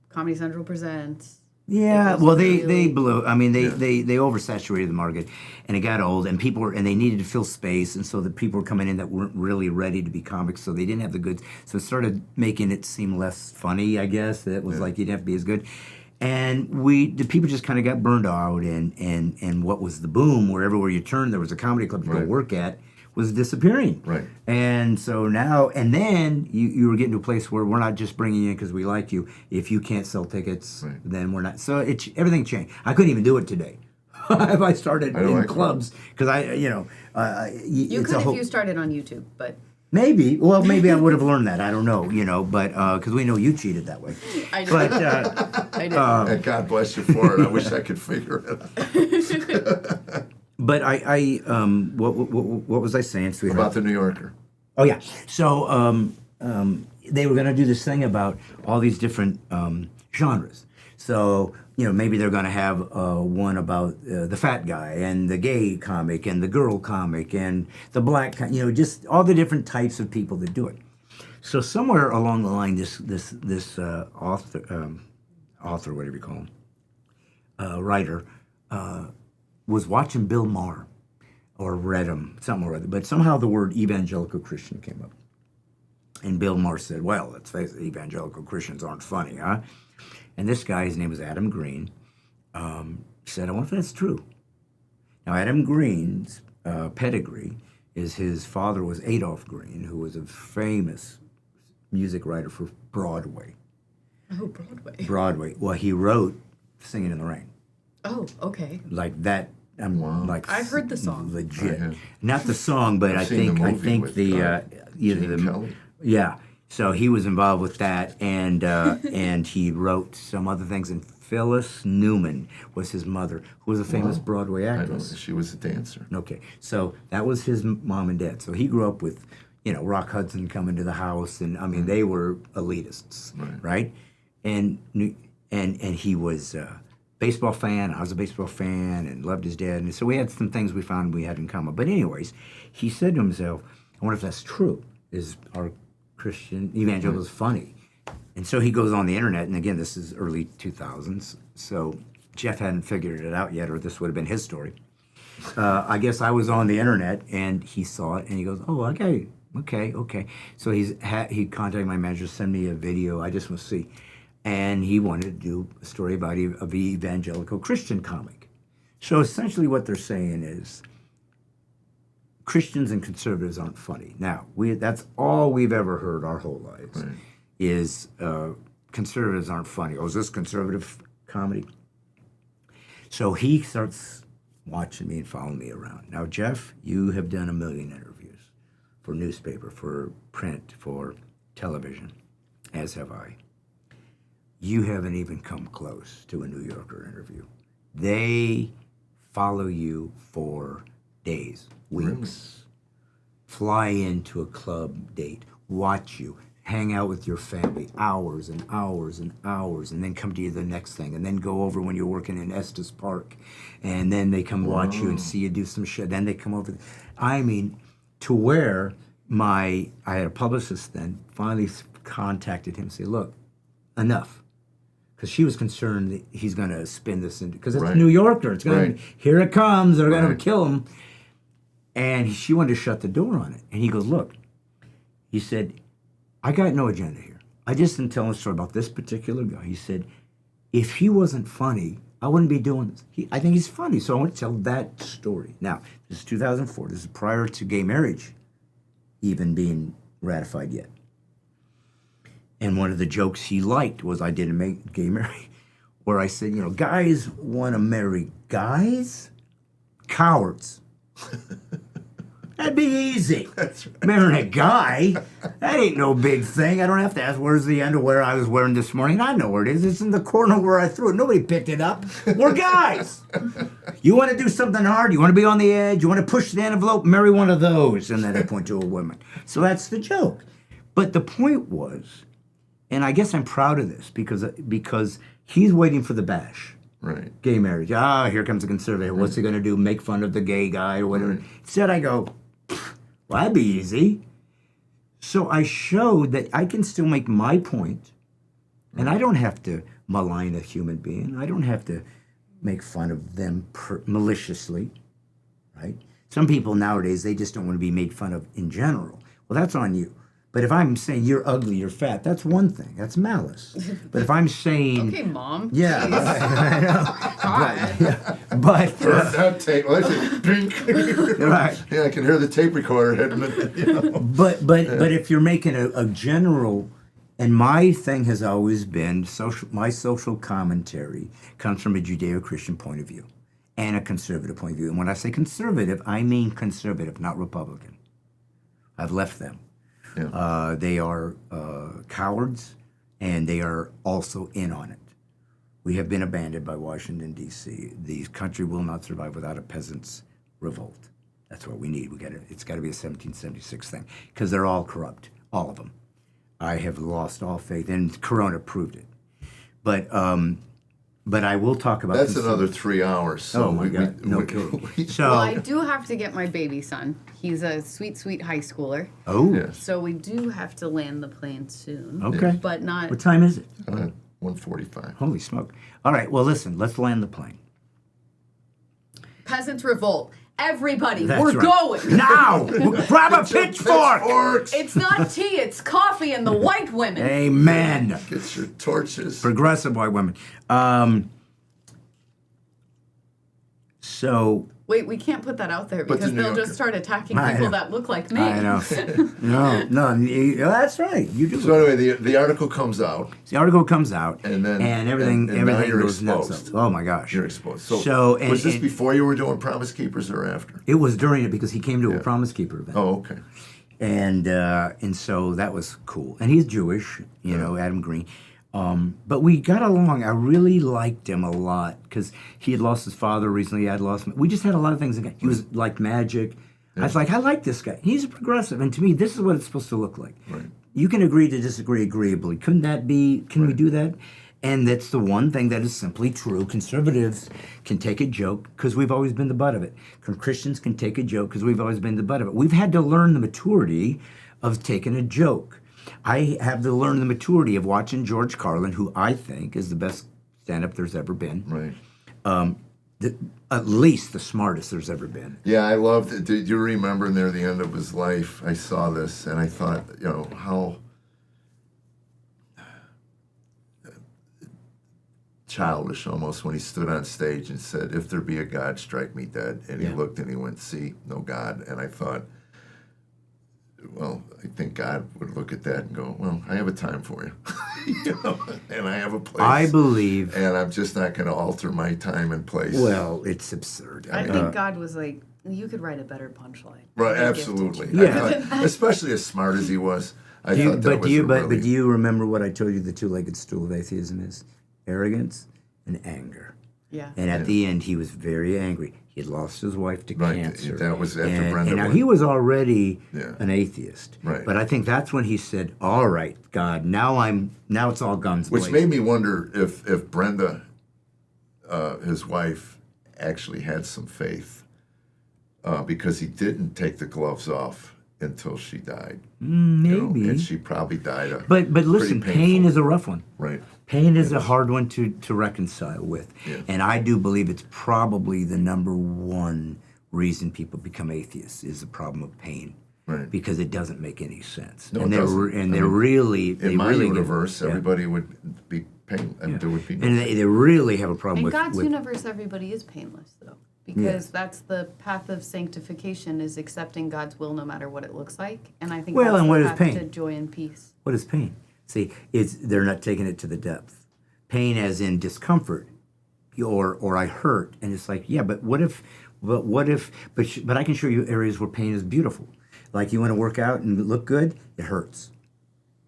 Comedy Central Presents. Yeah, It was well, they really- blew. I mean, they oversaturated the market, and it got old, and they needed to fill space, and so the people were coming in that weren't really ready to be comics, so they didn't have the goods. So it started making it seem less funny, I guess. That was like you didn't have to be as good, and the people just kind of got burned out, and what was the boom? Where everywhere you turned, there was a comedy club to go Right. work at. Was disappearing. Right. And so now, and then you were getting to a place where we're not just bringing you in because we like you. If you can't sell tickets, Right. then we're not. So everything changed. I couldn't even do it today. If I started in clubs, because You it's could a whole, if you started on YouTube, but maybe. Well, maybe I would have learned that. I don't know. But because we know you cheated that way. I did. But I did. And God bless you for it. I wish I could figure it out. but what was I saying, sweetheart? About the New Yorker. Oh yeah. So they were going to do this thing about all these different genres. So maybe they're going to have one about the fat guy and the gay comic and the girl comic and the black, just all the different types of people that do it. So somewhere along the line, this author, whatever you call him, writer, was watching Bill Maher, or read him, something or other, but somehow the word evangelical Christian came up. And Bill Maher said, well, let's face it, evangelical Christians aren't funny, huh? And this guy, his name was Adam Green, said, I wonder if that's true. Now, Adam Green's pedigree is his father was Adolph Green, who was a famous music writer for Broadway. Oh, Broadway. Broadway. Well, he wrote Singing in the Rain. Oh, okay. Like that. Like I've heard the song. Legit. Not the song, but I think the yeah. So he was involved with that, and and he wrote some other things. And Phyllis Newman was his mother, who was a famous Broadway actress. I know, she was a dancer. Okay, so that was his mom and dad. So he grew up with, Rock Hudson coming to the house, and I mean they were elitists, right? And he was. Baseball fan. I was a baseball fan and loved his dad. And so we had some things we found we had in common. But anyways, he said to himself, I wonder if that's true. Is our Christian evangelicals funny? And so he goes on the internet, and again, this is early 2000s. So Jeff hadn't figured it out yet, or this would have been his story. I guess I was on the internet, and he saw it, and he goes, oh, okay. So he contacted my manager, send me a video. I just want to see. And he wanted to do a story about an evangelical Christian comic. So essentially what they're saying is Christians and conservatives aren't funny. Now, that's all we've ever heard our whole lives, is conservatives aren't funny. Oh, is this conservative comedy? So he starts watching me and following me around. Now, Jeff, you have done 1 million interviews for newspaper, for print, for television, as have I. You haven't even come close to a New Yorker interview. They follow you for days, weeks, fly into a club date, watch you, hang out with your family hours and hours and hours, and then come to you the next thing, and then go over when you're working in Estes Park, and then they come watch you and see you do some shit. Then they come over. I mean, to where I had a publicist then finally contacted him and said, look, enough. Because she was concerned that he's going to spin this into, because it's a New Yorker. It's going to, here it comes, they're going to kill him. And she wanted to shut the door on it. And he goes, look, he said, I got no agenda here. I just didn't tell a story about this particular guy. He said, if he wasn't funny, I wouldn't be doing this. I think he's funny, so I want to tell that story. Now, this is 2004. This is prior to gay marriage even being ratified yet. And one of the jokes he liked was I didn't make gay marriage, where I said, guys want to marry guys? Cowards. That'd be easy. That's right. Marrying a guy, that ain't no big thing. I don't have to ask, where's the underwear I was wearing this morning? I know where it is. It's in the corner where I threw it. Nobody picked it up. We're guys. You want to do something hard? You want to be on the edge? You want to push the envelope? Marry one of those. And then I point to a woman. So that's the joke. But the point was, and I guess I'm proud of this because he's waiting for the bash. Right. Gay marriage. Here comes a conservative. What's he going to do? Make fun of the gay guy or whatever. Instead, I go, well, that'd be easy. So I showed that I can still make my point, and I don't have to malign a human being. I don't have to make fun of them maliciously, right? Some people nowadays, they just don't want to be made fun of in general. Well, that's on you. But if I'm saying you're ugly, you're fat, that's one thing. That's malice. But if I'm saying... Okay, Mom. Yeah. I know. But that tape, right. Yeah, I can hear the tape recorder hitting. But if you're making a general... And my thing has always been, my social commentary comes from a Judeo-Christian point of view and a conservative point of view. And when I say conservative, I mean conservative, not Republican. I've left them. Yeah. They are cowards, and they are also in on it. We have been abandoned by Washington, D.C. The country will not survive without a peasants' revolt. That's what we need. It's got to be a 1776 thing, because they're all corrupt, all of them. I have lost all faith, and Corona proved it. But But I will talk about That's another 3 hours. So Oh my God, no kidding. So Well, I do have to get my baby son. He's a sweet, sweet high schooler. oh, Yes. So we do have to land the plane soon. okay. But not. What time is it? 1:45. Holy smoke! All right. Well, listen. Let's land the plane. Peasants revolt. Everybody, That's we're right. going. Now, grab a pitchfork. Pitchforks! It's not tea, it's coffee and the white women. Amen. Get your torches. Progressive white women. So Wait, we can't put that out there But because the New they'll Yorker. just start attacking I people know. that look like me. I know. That's right. You do. So anyway, the article comes out. The article comes out, And then- everything and now everything you're goes nuts. exposed. Oh my gosh. You're exposed. So was this and before you were doing Promise Keepers or after? it was during it because he came to a Promise Keeper event. Oh, okay. And so that was cool. And he's Jewish, you know, Adam Green. But we got along. I really liked him a lot because he had lost his father recently. I had lost. We just had a lot of things. He was like magic. I was like, I like this guy. He's a progressive, and to me, this is what it's supposed to look like. Right. You can agree to disagree agreeably. Couldn't that be? Can we do that? And that's the one thing that is simply true. Conservatives can take a joke because we've always been the butt of it. Christians can take a joke because we've always been the butt of it. We've had to learn the maturity of taking a joke. I have to learn the maturity of watching George Carlin, who I think is the best stand-up there's ever been. Right. At least the smartest there's ever been. Yeah, I loved it. Do you remember near the end of his life, I saw this and I thought, you know, how childish almost when he stood on stage and said, if there be a God, strike me dead. And he looked and he went, see, no God. And I thought, well, I think God would look at that and go, well, I have a time for you, you know, and I have a place. I believe. And I'm just not going to alter my time and place. Well, it's absurd. I think God was like, you could write a better punchline. Right, I gifted absolutely. you. I thought, especially as smart as he was. I thought that But was do you really, do you remember what I told you the two-legged stool of atheism is? Arrogance and anger. Yeah. And at the end, he was very angry. He had lost his wife to Right, cancer. that was after and, Brenda and now went. he was already Yeah. an atheist. Right. But I think that's when he said, "All right, God, now it's all guns Which blazing." made me wonder if Brenda, his wife, actually had some faith, because he didn't take the gloves off until she died. Maybe. You know, and she probably died. But listen, pretty pain painful. is a rough one. Right. Pain is a hard one to reconcile with. Yeah. And I do believe it's probably the number one reason people become atheists is the problem of pain. Right. Because it doesn't make any sense. No, and it they're doesn't. and I they're mean, really In they my really universe, get, everybody would be pain, and there would be no and they really have a problem In with God's with universe, everybody is painless, though. Because that's the path of sanctification is accepting God's will no matter what it looks like. And I think Well, that's and the what is path pain? to joy and peace. what is pain. See, they're not taking it to the depth. Pain as in discomfort, or I hurt, and it's like, yeah, but what if, but I can show you areas where pain is beautiful. Like you want to work out and look good, it hurts,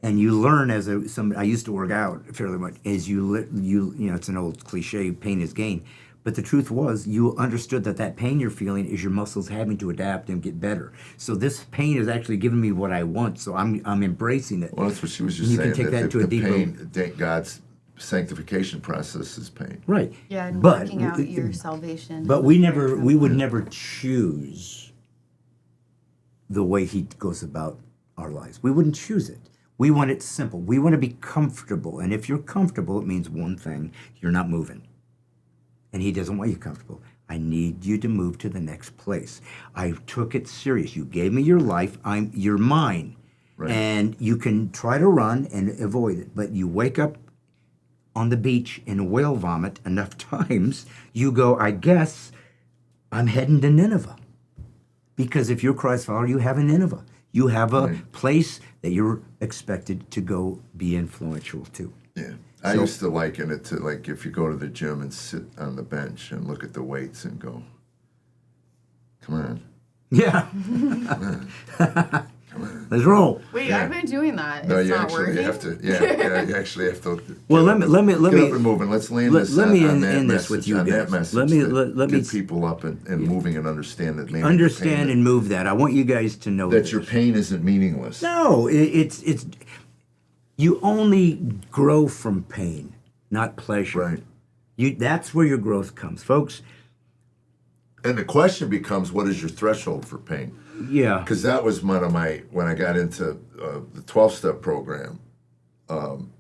and you learn as I used to work out fairly much. As you know, it's an old cliche, pain is gain. But the truth was, you understood that pain you're feeling is your muscles having to adapt and get better. So this pain is actually giving me what I want. So I'm embracing it. Well, that's what she was just You saying. can take that the, to a the deeper. pain, God's sanctification process is pain. Right. Yeah, and but, working out your salvation. But we would never choose the way he goes about our lives. We wouldn't choose it. We want it simple. We want to be comfortable. And if you're comfortable, it means one thing, you're not moving. And he doesn't want you comfortable. I need you to move to the next place. I took it serious. You gave me your life. You're mine. Right. And you can try to run and avoid it. But you wake up on the beach in whale vomit enough times, you go, I guess I'm heading to Nineveh. Because if you're Christ follower, you have a Nineveh. You have a place that you're expected to go be influential to. Yeah. I used to liken it to like if you go to the gym and sit on the bench and look at the weights and go, come on. Yeah. Let's roll. Wait, Yeah. I've been doing that. No, It's you not actually working. have to. Yeah, you actually have to. Well, let me get up and moving. Let's land this. let me on that end this message, with you on that guys. message Let me- that let me get people up and moving and understand that. Understand and move that. I want you guys to know that this. your pain isn't meaningless. No, it's you only grow from pain, not pleasure. Right. That's where your growth comes, folks. And the question becomes, what is your threshold for pain? Yeah. Because that was one of my, when I got into the 12-step program,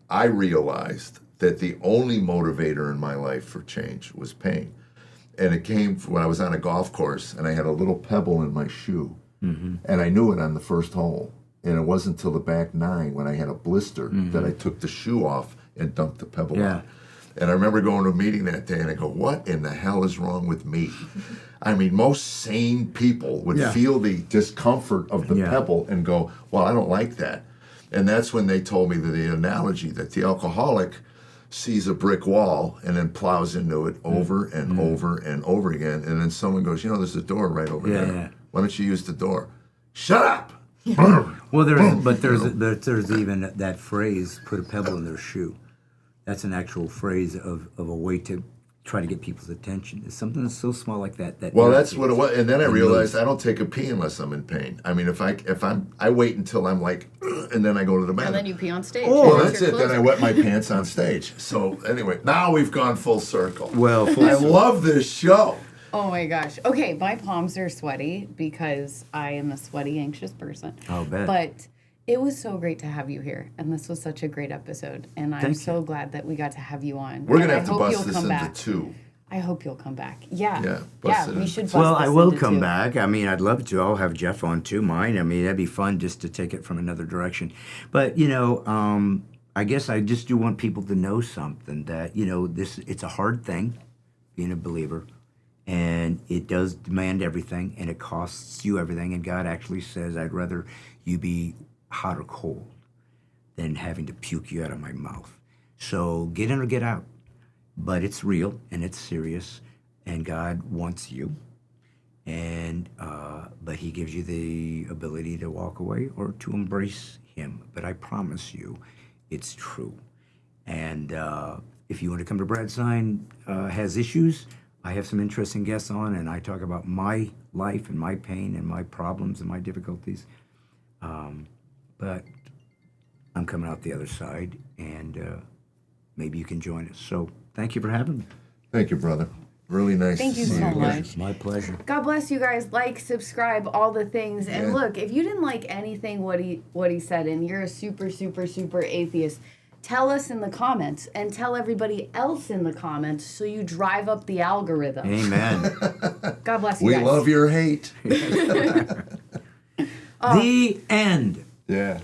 I realized that the only motivator in my life for change was pain. And it came when I was on a golf course and I had a little pebble in my shoe. And I knew it on the first hole. And it wasn't until the back 9 when I had a blister that I took the shoe off and dumped the pebble out. And I remember going to a meeting that day and I go, what in the hell is wrong with me? I mean, most sane people would feel the discomfort of the pebble and go, well, I don't like that. And that's when they told me the analogy that the alcoholic sees a brick wall and then plows into it over and over and over again. And then someone goes, there's a door right over there. Yeah. Why don't you use the door? Shut up! Well, there's even that phrase, put a pebble in their shoe. That's an actual phrase of a way to try to get people's attention. It's something that's so small like that. Well, that's what it was. And then I realized I don't take a pee unless I'm in pain. I mean, I wait until I'm like, and then I go to the bathroom. And then you pee on stage. Oh, that's it. Then I wet my pants on stage. So anyway, now we've gone full circle. Well, I love this show. Oh my gosh. Okay, my palms are sweaty because I am a sweaty, anxious person. I'll bet. But it was so great to have you here, and this was such a great episode, and I'm so glad that we got to have you on. We're going to have to bust this into 2. I hope you'll come back. Yeah. Bust it We in. should bust Well, this I will into come 2. back. I mean, I'd love to. I'll have Jeff on too. Mine. I mean, that'd be fun just to take it from another direction. But I guess I just do want people to know something that it's a hard thing, being a believer, and it does demand everything, and it costs you everything. And God actually says, "I'd rather you be hot or cold than having to puke you out of my mouth." So get in or get out. But it's real and it's serious, and God wants you, and but He gives you the ability to walk away or to embrace Him. But I promise you, it's true. And if you want to come to Brad Stine Has Issues, I have some interesting guests on, and I talk about my life and my pain and my problems and my difficulties. But I'm coming out the other side, and maybe you can join us. So thank you for having me. Thank you, brother. Really nice Thank to you see so you again. much. My pleasure. God bless you guys. Like, subscribe, all the things. And look, if you didn't like anything what he said, and you're a super, super, super atheist, tell us in the comments and tell everybody else in the comments so you drive up the algorithm. Amen. God bless you We guys. love your hate. The end. Yeah.